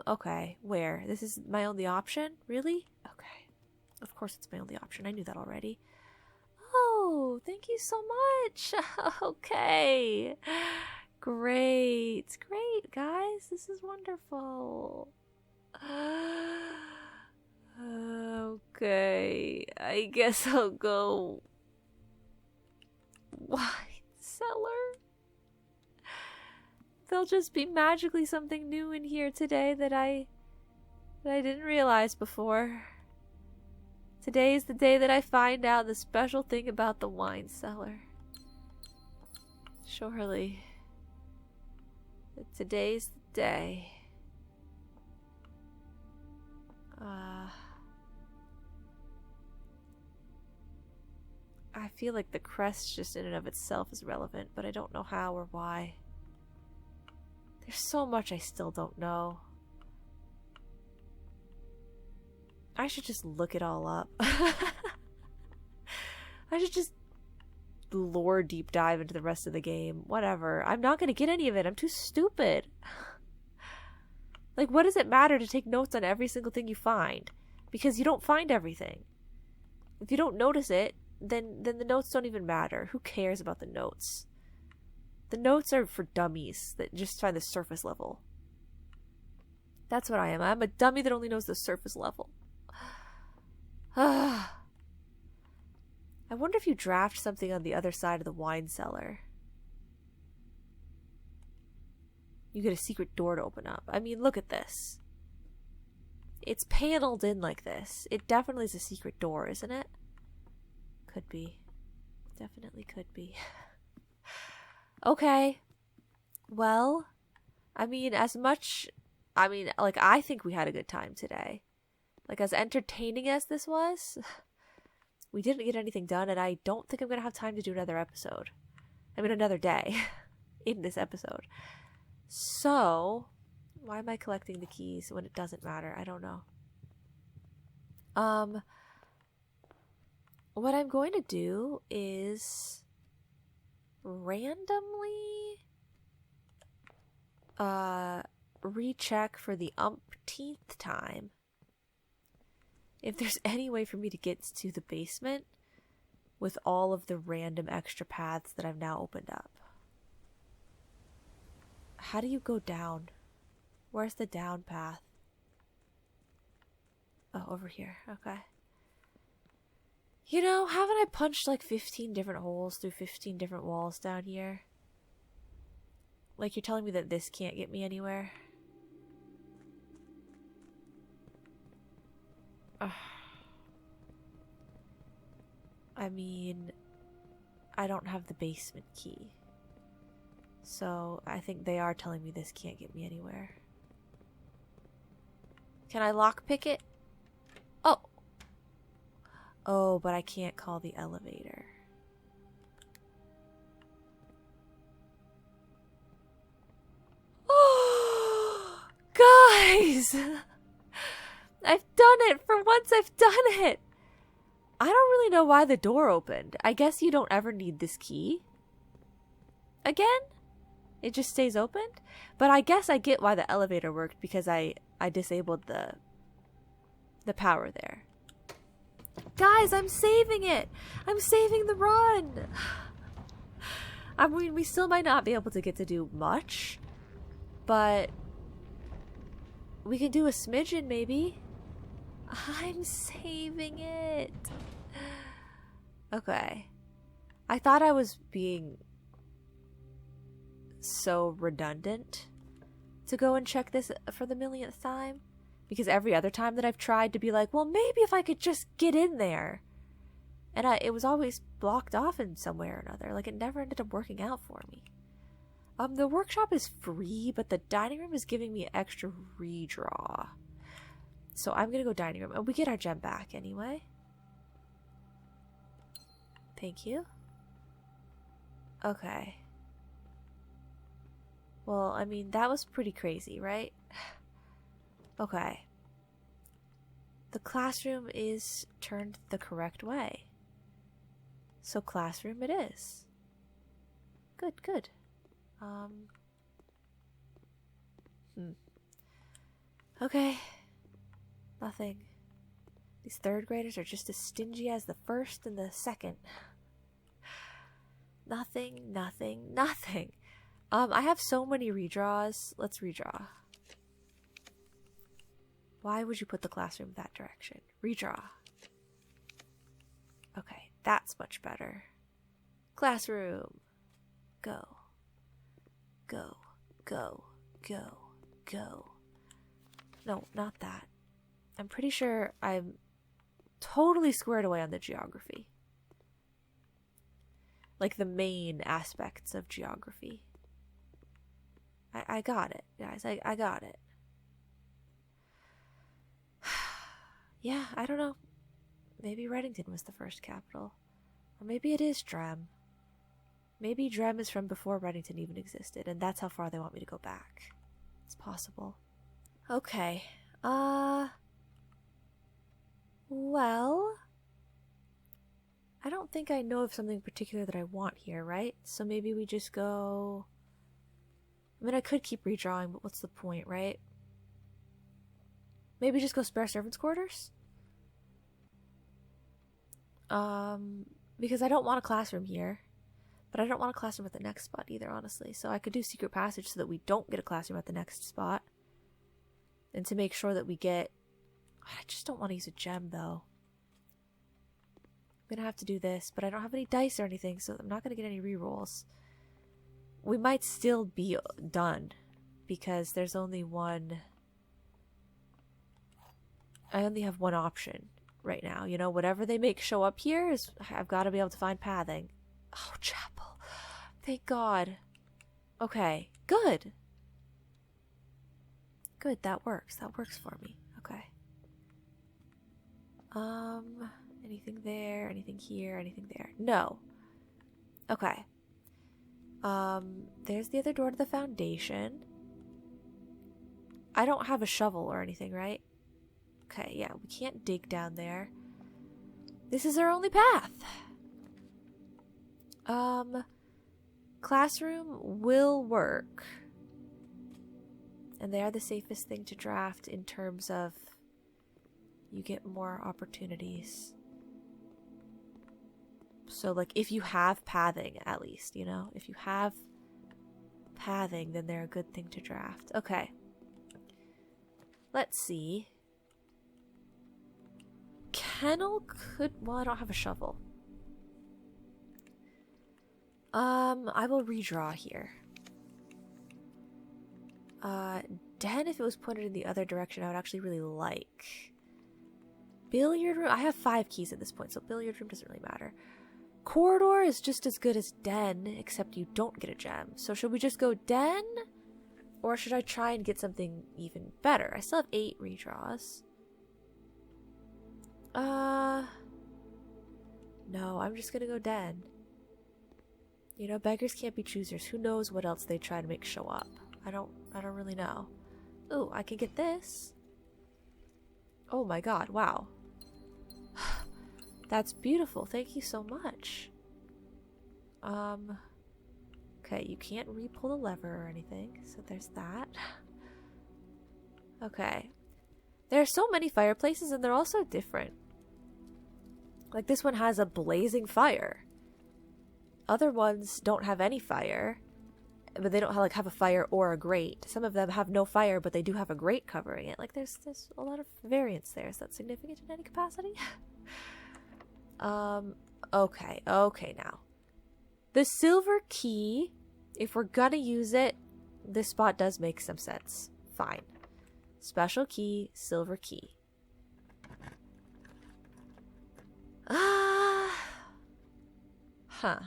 Okay, where? This is my only option? Really? Okay. Of course it's my only option. I knew that already. Oh, thank you so much. Okay. Great. Great, guys. This is wonderful. Okay. I guess I'll go wine cellar. There'll just be magically something new in here today that I didn't realize before. Today is the day that I find out the special thing about the wine cellar. Surely. Today's the day. I feel like the crest just in and of itself is relevant, but I don't know how or why. There's so much I still don't know. I should just look it all up. I should just lore deep dive into the rest of the game. Whatever. I'm not gonna get any of it. I'm too stupid. Like, what does it matter to take notes on every single thing you find? Because you don't find everything. If you don't notice it, then the notes don't even matter. Who cares about the notes? The notes are for dummies that just find the surface level. That's what I am. I'm a dummy that only knows the surface level. I wonder if you draft something on the other side of the wine cellar. You get a secret door to open up. I mean, look at this. It's paneled in like this. It definitely is a secret door, isn't it? Could be. Definitely could be. Okay. Well, I mean, like, I think we had a good time today. Like, as entertaining as this was, we didn't get anything done, and I don't think I'm going to have time to do another episode. I mean, another day in this episode. So, why am I collecting the keys when it doesn't matter? I don't know. What I'm going to do is randomly recheck for the umpteenth time if there's any way for me to get to the basement with all of the random extra paths that I've now opened up. How do you go down? Where's the down path? Oh, over here. Okay. You know, haven't I punched like 15 different holes through 15 different walls down here? Like, you're telling me that this can't get me anywhere? I mean, I don't have the basement key. So, I think they are telling me this can't get me anywhere. Can I lockpick it? Oh! Oh, but I can't call the elevator. Oh, guys! I've done it! For once I've done it! I don't really know why the door opened. I guess you don't ever need this key. Again? It just stays opened? But I guess I get why the elevator worked because I disabled the power there. Guys, I'm saving it! I'm saving the run! I mean, we still might not be able to get to do much, but we can do a smidgen maybe. I'm saving it. Okay. I thought I was being so redundant to go and check this for the millionth time, because every other time that I've tried to be like, well, maybe if I could just get in there, and it was always blocked off in some way or another. Like, it never ended up working out for me. The workshop is free, but the dining room is giving me extra redraw. So I'm gonna go dining room. And we get our gem back anyway. Thank you. Okay. Well, I mean, that was pretty crazy, right? Okay. The classroom is turned the correct way. So classroom it is. Good, good. Okay. Nothing. These third graders are just as stingy as the first and the second. Nothing, nothing, nothing. I have so many redraws. Let's redraw. Why would you put the classroom that direction? Redraw. Okay, that's much better. Classroom. Go. Go. Go. Go. Go. No, not that. I'm pretty sure I'm totally squared away on the geography. Like the main aspects of geography. I got it, guys. I got it. Yeah, I don't know. Maybe Reddington was the first capital. Or maybe it is Drem. Maybe Drem is from before Reddington even existed, and that's how far they want me to go back. It's possible. Okay. Well, I don't think I know of something particular that I want here, right? So maybe we just go... I mean, I could keep redrawing, but what's the point, right? Maybe just go spare servants' quarters? Because I don't want a classroom here. But I don't want a classroom at the next spot either, honestly. So I could do secret passage so that we don't get a classroom at the next spot. And to make sure that we get... I just don't want to use a gem, though. I'm gonna have to do this, but I don't have any dice or anything, so I'm not gonna get any rerolls. We might still be done, because there's only one... I only have one option right now. You know, whatever they make show up here, is I've got to be able to find pathing. Oh, chapel. Thank God. Okay, good. Good, that works. That works for me. Okay. Anything there, anything here, anything there? No. Okay. There's the other door to the foundation. I don't have a shovel or anything, right? Okay, yeah, we can't dig down there. This is our only path. Classroom will work. And they are the safest thing to draft in terms of you get more opportunities. So, like, if you have pathing, at least, you know? If you have pathing, then they're a good thing to draft. Okay. Let's see. Kennel could... Well, I don't have a shovel. I will redraw here. Den, if it was pointed in the other direction, I would actually really like. Billiard room... I have 5 keys at this point, so billiard room doesn't really matter. Corridor is just as good as den, except you don't get a gem. So should we just go den? Or should I try and get something even better? I still have 8 redraws. No, I'm just gonna go dead. You know, beggars can't be choosers. Who knows what else they try to make show up? I don't really know. Ooh, I can get this. Oh my god, wow. That's beautiful. Thank you so much. Okay, you can't re-pull the lever or anything, so there's that. Okay. There are so many fireplaces and they're all so different. Like this one has a blazing fire. Other ones don't have any fire, but they don't have a fire or a grate. Some of them have no fire, but they do have a grate covering it. Like there's a lot of variance there. Is that significant in any capacity? Okay now. The silver key, if we're gonna use it, this spot does make some sense. Fine. Special key, silver key. Huh.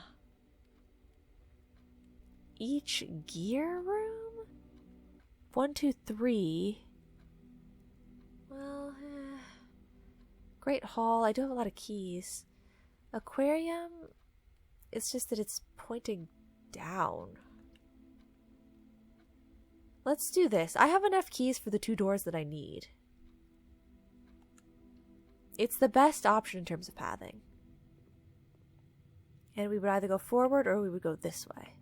Each gear room? 1, 2, 3. Well, Great Hall. I do have a lot of keys. Aquarium. It's just that it's pointing down. Let's do this. I have enough keys for the 2 doors that I need. It's the best option in terms of pathing. And we would either go forward or we would go this way.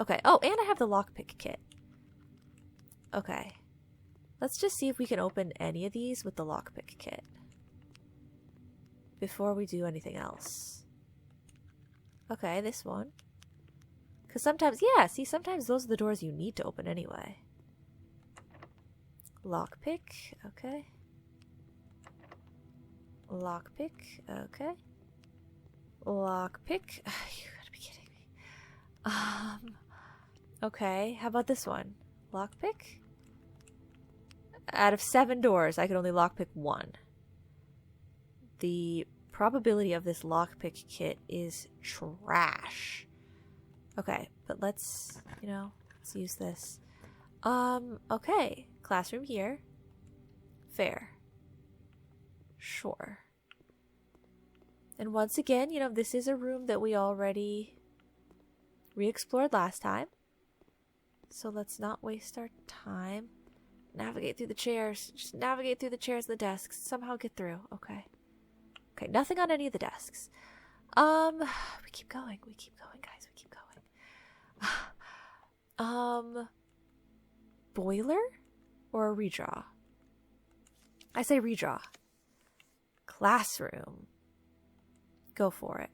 Okay. Oh, and I have the lockpick kit. Okay. Let's just see if we can open any of these with the lockpick kit before we do anything else. Okay, this one. Because sometimes, yeah, see, sometimes those are the doors you need to open anyway. Lockpick, okay. Lockpick, okay. Lockpick. You gotta be kidding me. Okay, how about this one? Lockpick? Out of 7 doors, I could only lockpick 1. The probability of this lockpick kit is trash. Okay, but let's use this. Okay. Classroom here. Fair. Sure. And once again, this is a room that we already re-explored last time. So let's not waste our time. Navigate through the chairs. Just navigate through the chairs and the desks. Somehow get through. Okay. Okay, nothing on any of the desks. We keep going. We keep going, guys. We keep going. Boiler or a redraw? I say redraw. Classroom. Go for it.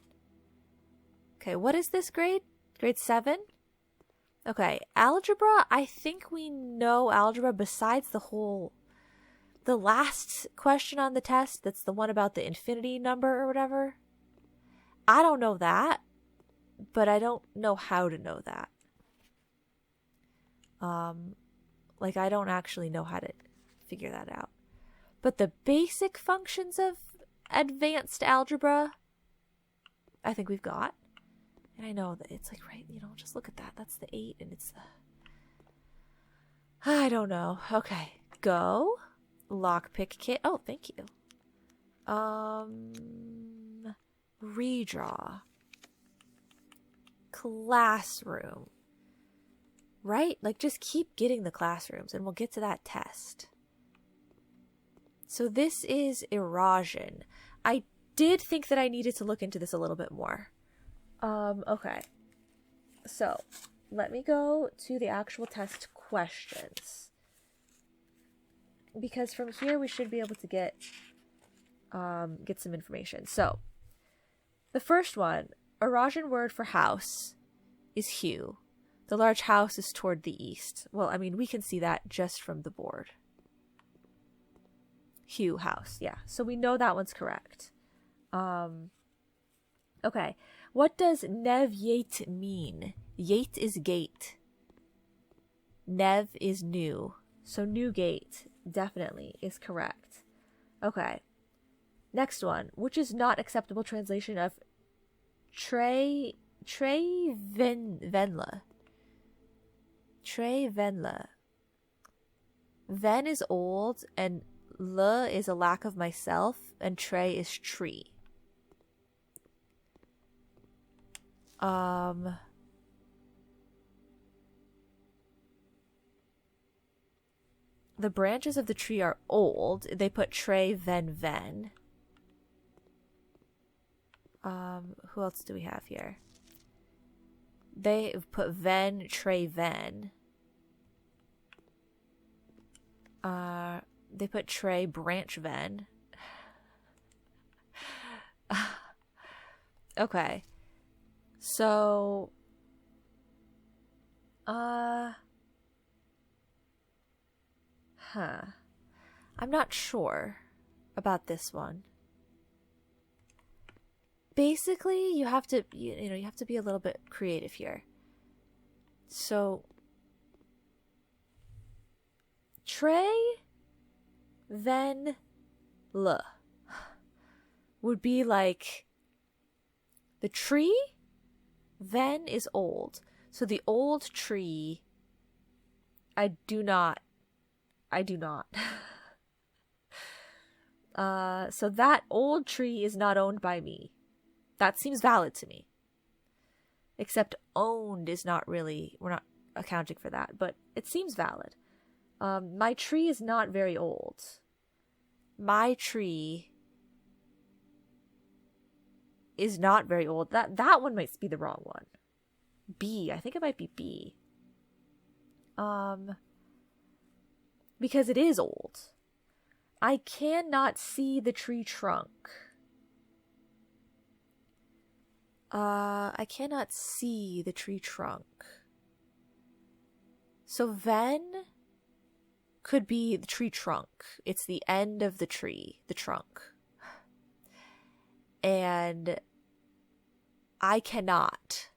Okay, what is this grade? Grade 7? Okay, algebra. I think we know algebra besides the last question on the test. That's the one about the infinity number or whatever. I don't know that, but I don't know how to know that. I don't actually know how to figure that out. But the basic functions of advanced algebra, I think we've got. And I know that it's right, just look at that. That's the 8 and it's the... I don't know. Okay, go. Lockpick kit. Oh, thank you. Redraw. Classroom. Right? Just keep getting the classrooms and we'll get to that test. So this is erosion. I did think that I needed to look into this a little bit more. Okay. So, let me go to the actual test questions. Because from here we should be able to get some information. So, the first one, erosion word for house is hue. The large house is toward the east. Well, we can see that just from the board. Hue house, yeah. So we know that one's correct. Okay. What does nev yate mean? Yate is gate. Nev is new. So new gate definitely is correct. Okay. Next one. Which is not acceptable translation of Trey Venla. Trey Venla. Ven is old and le is a lack of myself and Trey is tree. Um, the branches of the tree are old. They put Trey, Ven, Ven. Who else do we have here? They put Ven, Trey, Ven. They put Trey, Branch, Ven. Okay. So, I'm not sure about this one. Basically, you have to, you have to be a little bit creative here. So, Trey, Ven, Le would be like the tree. Ven is old. So the old tree, I do not. So that old tree is not owned by me. That seems valid to me. Except owned is not really, we're not accounting for that, but it seems valid. My tree is not very old. My tree is not very old. That one might be the wrong one. B. I think it might be B. Because it is old. I cannot see the tree trunk. I cannot see the tree trunk. So Ven could be the tree trunk. It's the end of the tree, the trunk. And I cannot.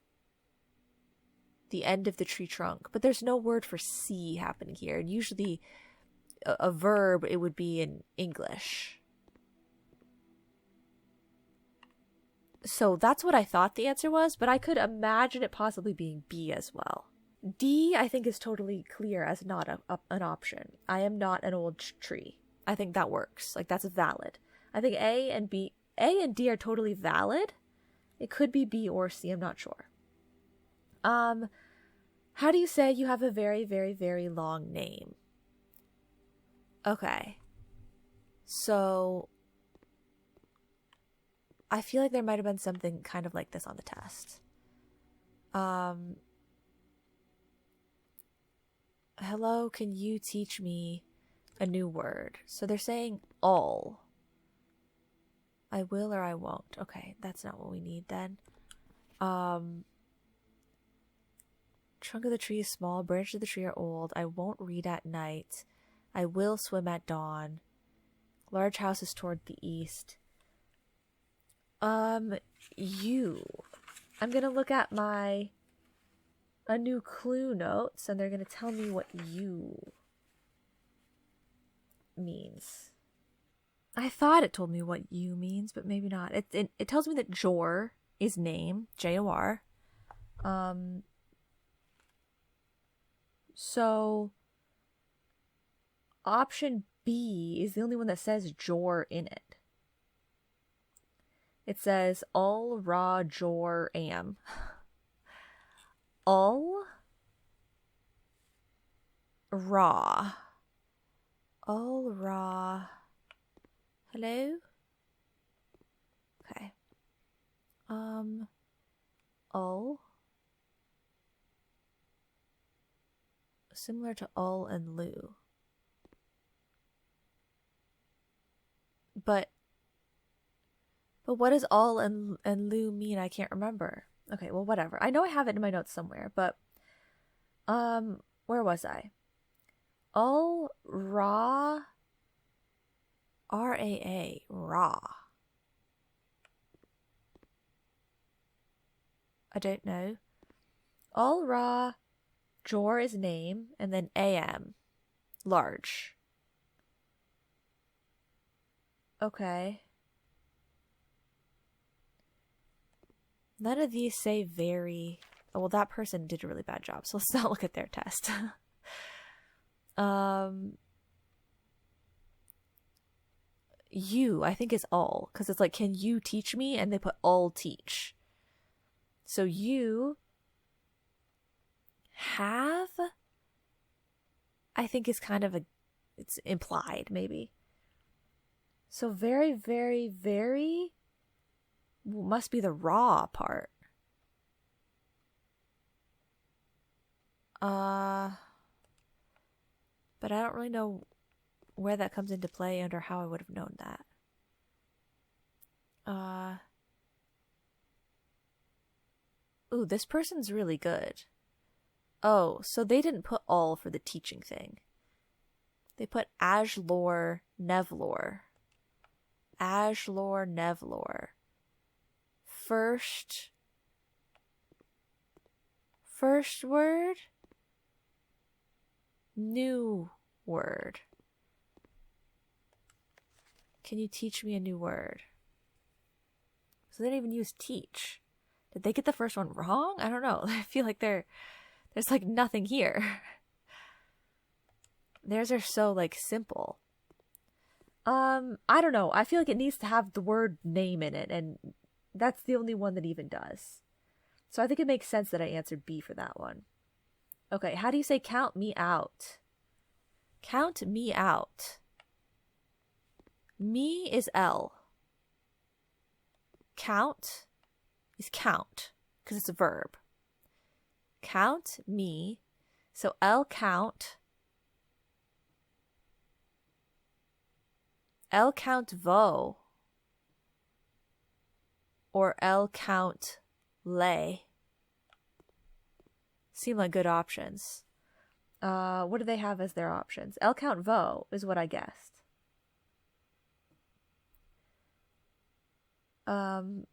The end of the tree trunk. But there's no word for see happening here. And usually a verb, it would be in English. So that's what I thought the answer was, but I could imagine it possibly being B as well. D, I think, is totally clear as not an option. I am not an old tree. I think that works. Like, that's valid. I think A and D are totally valid. It could be B or C, I'm not sure. How do you say you have a very, very, very long name? Okay. So, I feel like there might have been something kind of like this on the test. Hello, can you teach me a new word? So they're saying all. I will or I won't. Okay, that's not what we need then. Trunk of the tree is small, branches of the tree are old. I won't read at night. I will swim at dawn. Large house is toward the east. You. I'm gonna look at a new clue notes, and they're gonna tell me what you means. I thought it told me what you means, but maybe not. It tells me that Jor is name, Jor. So option B is the only one that says Jor in it. It says all ra Jor am. All ra. All ra. Hello? Okay. All. Similar to all and Lu. But what does all and Lu mean? I can't remember. Okay, well, whatever. I know I have it in my notes somewhere, but where was I? All ra. R-A-A. Ra. I don't know. All ra. Jor is name, and then AM. Large. Okay. None of these say very... Oh, well, that person did a really bad job, so let's not look at their test. You, I think, is all, because it's like, can you teach me? And they put all teach. So you have, I think is kind of it's implied maybe. So very, very, very must be the raw part. But I don't really know where that comes into play and or how I would have known that. Ooh, this person's really good. Oh, so they didn't put all for the teaching thing. They put Ajlor Nevlor. Ajlor Nevlor. First word? New word. Can you teach me a new word? So they didn't even use teach. Did they get the first one wrong? I don't know. I feel like there's like nothing here. Theirs are so like simple. I don't know. I feel like it needs to have the word name in it, and that's the only one that even does. So I think it makes sense that I answered B for that one. Okay, how do you say count me out? Count me out. Me is L. Count is count, because it's a verb. Count me. So L count. L count vo. Or L count lay. Seem like good options. What do they have as their options? L count vo is what I guessed.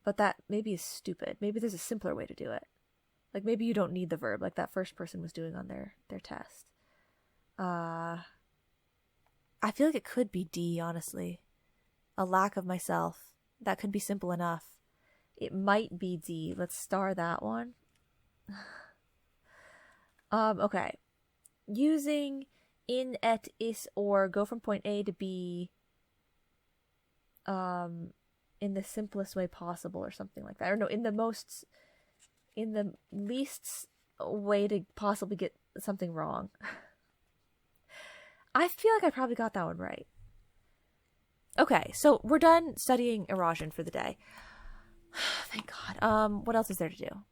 But that maybe is stupid. Maybe there's a simpler way to do it. Like maybe you don't need the verb like that first person was doing on their test. I feel like it could be D, honestly. A lack of myself. That could be simple enough. It might be D. Let's star that one. Okay. Using in, et, is, or go from point A to B in the simplest way possible or something like that. Or no, in the least way to possibly get something wrong. I feel like I probably got that one right. Okay, so we're done studying erosion for the day. Thank God. What else is there to do?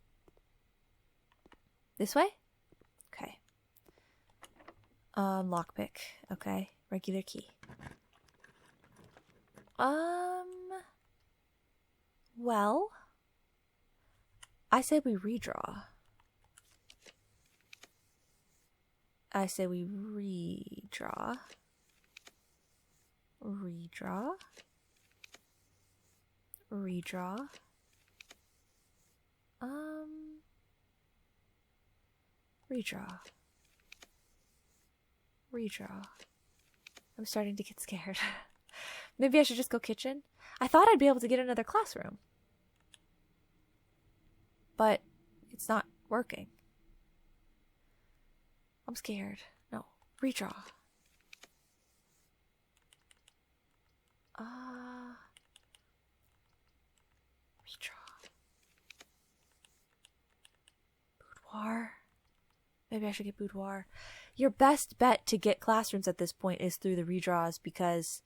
This way? Okay. Lockpick. Okay. Regular key. Well, I say we redraw. I say we redraw. Redraw. Redraw. Redraw. Redraw. I'm starting to get scared. Maybe I should just go kitchen. I thought I'd be able to get another classroom. But it's not working. I'm scared. No. Redraw. Redraw. Boudoir. Maybe I should get boudoir. Your best bet to get classrooms at this point is through the redraws because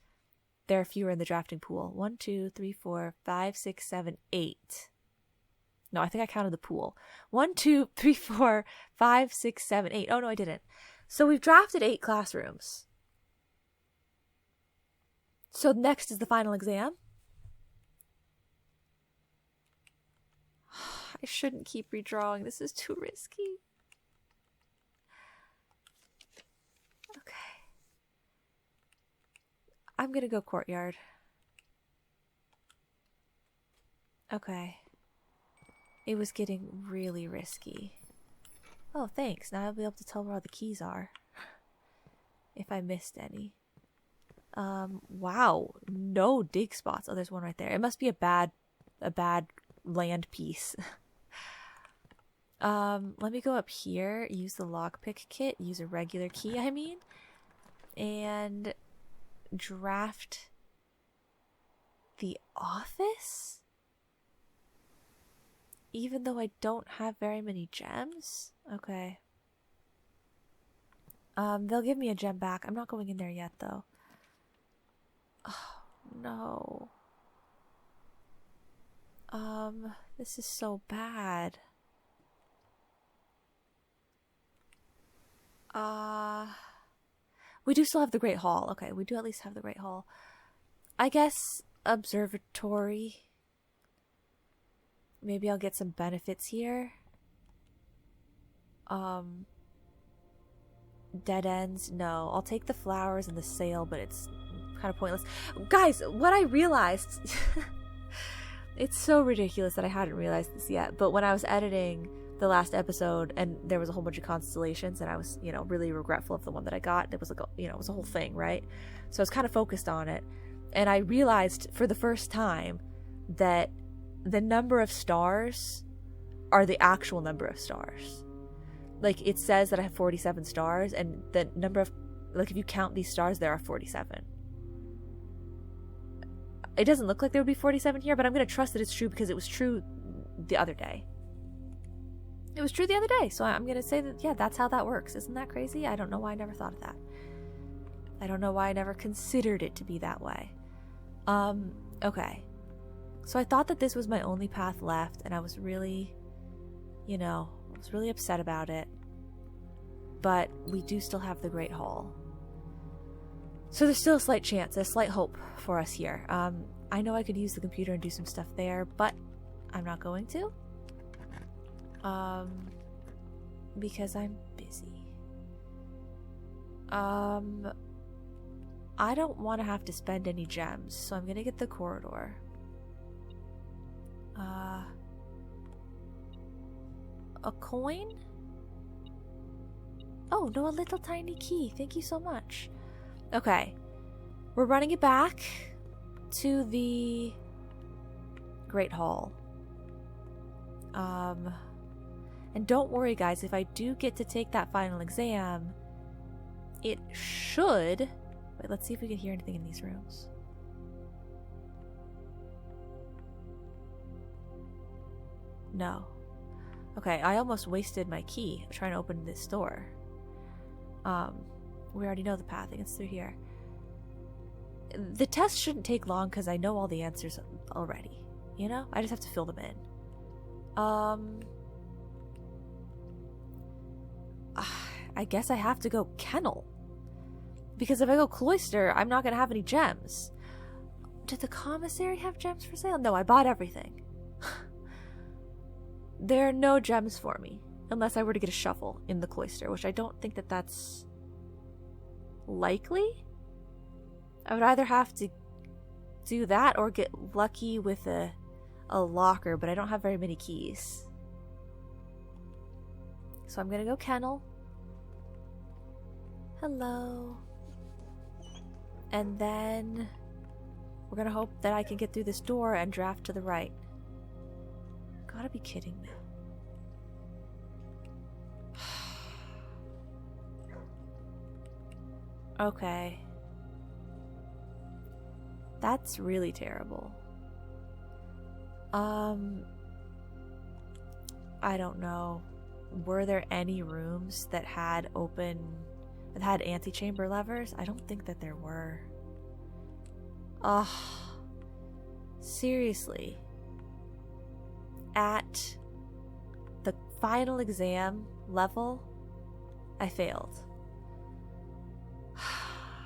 there are fewer in the drafting pool. 1, 2, 3, 4, 5, 6, 7, 8. No, I think I counted the pool. 1, 2, 3, 4, 5, 6, 7, 8. Oh, no, I didn't. So we've drafted 8 classrooms. So next is the final exam. I shouldn't keep redrawing. This is too risky. Okay. I'm gonna go courtyard. Okay. It was getting really risky. Oh, thanks. Now I'll be able to tell where all the keys are. If I missed any. Wow. No dig spots. Oh, there's one right there. It must be a bad land piece. Let me go up here, use the lockpick kit, use a regular key, and draft the office? Even though I don't have very many gems? Okay. They'll give me a gem back. I'm not going in there yet, though. Oh, no. This is so bad. We do still have the Great Hall. Okay, we do at least have the Great Hall. I guess observatory. Maybe I'll get some benefits here. Dead ends? No. I'll take the flowers and the sail, but it's kind of pointless. Guys, what I realized... It's so ridiculous that I hadn't realized this yet, but when I was editing the last episode and there was a whole bunch of constellations and I was, really regretful of the one that I got, it was like, it was a whole thing, right? So I was kind of focused on it. And I realized for the first time that the number of stars are the actual number of stars. Like, it says that I have 47 stars, and the number of, like, if you count these stars, there are 47. It doesn't look like there would be 47 here, but I'm going to trust that it's true because it was true the other day. It was true the other day, so I'm going to say that, yeah, that's how that works. Isn't that crazy? I don't know why I never thought of that. I don't know why I never considered it to be that way. Okay. So I thought that this was my only path left, and I was really, I was really upset about it. But we do still have the Great Hall. So there's still a slight chance, a slight hope for us here. I know I could use the computer and do some stuff there, but I'm not going to. Because I'm busy. I don't want to have to spend any gems, so I'm gonna get the corridor. A coin? Oh, no, a little tiny key. Thank you so much. Okay. We're running it back to the Great Hall. And don't worry, guys, if I do get to take that final exam, it should... Wait, let's see if we can hear anything in these rooms. No. Okay, I almost wasted my key trying to open this door. We already know the path. I think it's through here. The test shouldn't take long because I know all the answers already. I just have to fill them in. I guess I have to go kennel. Because if I go cloister, I'm not going to have any gems. Did the commissary have gems for sale? No, I bought everything. There are no gems for me. Unless I were to get a shovel in the cloister, which I don't think that that's likely. I would either have to do that or get lucky with a locker, but I don't have very many keys. So I'm gonna go kennel. Hello. And then we're gonna hope that I can get through this door and draft to the right. Gotta be kidding me. Okay. That's really terrible. I don't know. Were there any rooms that had antechamber levers? I don't think that there were. Ugh. Seriously. At the final exam level, I failed.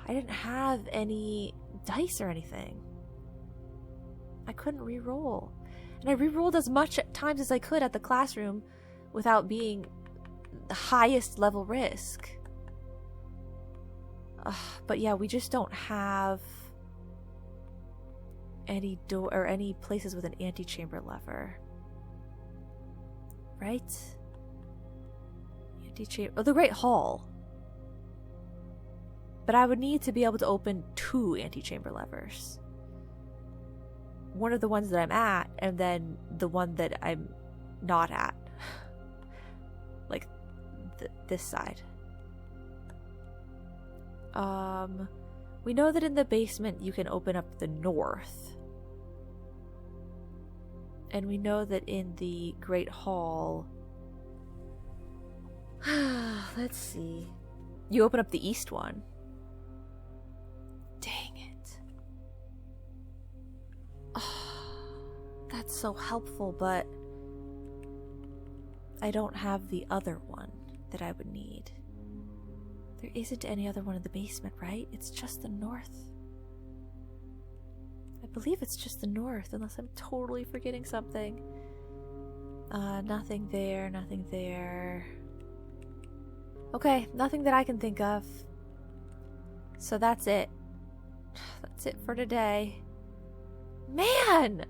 I didn't have any dice or anything. I couldn't re-roll. And I re-rolled as much times as I could at the classroom without being the highest level risk. But yeah, we just don't have any door or any places with an antechamber lever. Right? Antechamber. Oh, the Great Hall. But I would need to be able to open 2 antechamber levers. One of the ones that I'm at, and then the one that I'm not at. Like, this side. We know that in the basement you can open up the north. And we know that in the Great Hall... Let's see. You open up the east one. Dang it. Oh, that's so helpful, but I don't have the other one that I would need. There isn't any other one in the basement, right? It's just the north. I believe it's just the north, unless I'm totally forgetting something. Nothing there, nothing there. Okay, nothing that I can think of. So that's it. That's it for today. Man!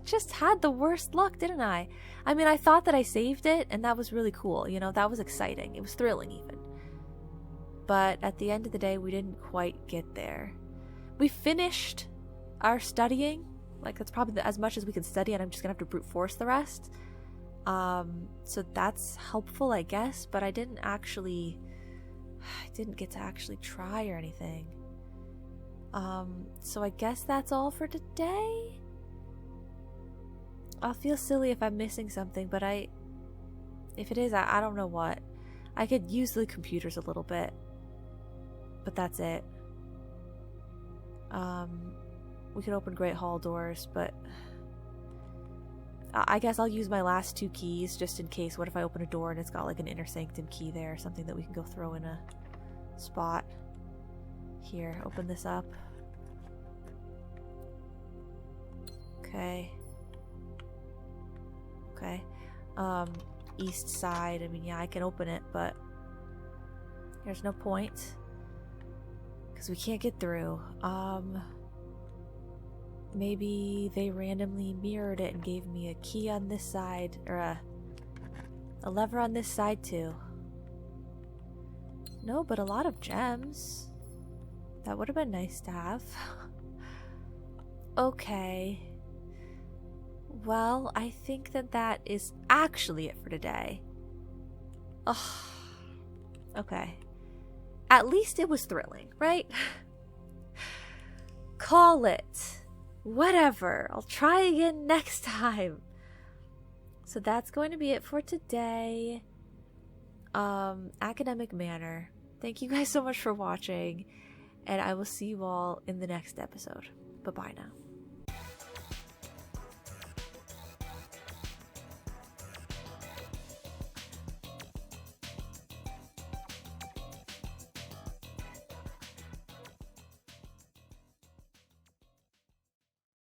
Just had the worst luck, didn't I? I mean, I thought that I saved it, and that was really cool. You know, that was exciting. It was thrilling, even. But at the end of the day, we didn't quite get there. We finished our studying. Like, that's probably as much as we can study, and I'm just gonna have to brute force the rest. So that's helpful, I guess, but I didn't get to actually try or anything. So I guess that's all for today? I'll feel silly if I'm missing something, but if it is, I don't know what. I could use the computers a little bit, but that's it. We could open Great Hall doors, but I guess I'll use my last 2 keys just in case. What if I open a door and it's got like an inner sanctum key there, something that we can go throw in a spot. Here, open this up. Okay. Okay. East side. I mean, yeah, I can open it, but there's no point because we can't get through. Maybe they randomly mirrored it and gave me a key on this side, or a lever on this side too. No, but a lot of gems. That would have been nice to have. Okay. Well, I think that is actually it for today. Ugh. Okay. At least it was thrilling, right? Call it. Whatever. I'll try again next time. So that's going to be it for today. Academic Manor. Thank you guys so much for watching, and I will see you all in the next episode. Bye-bye now.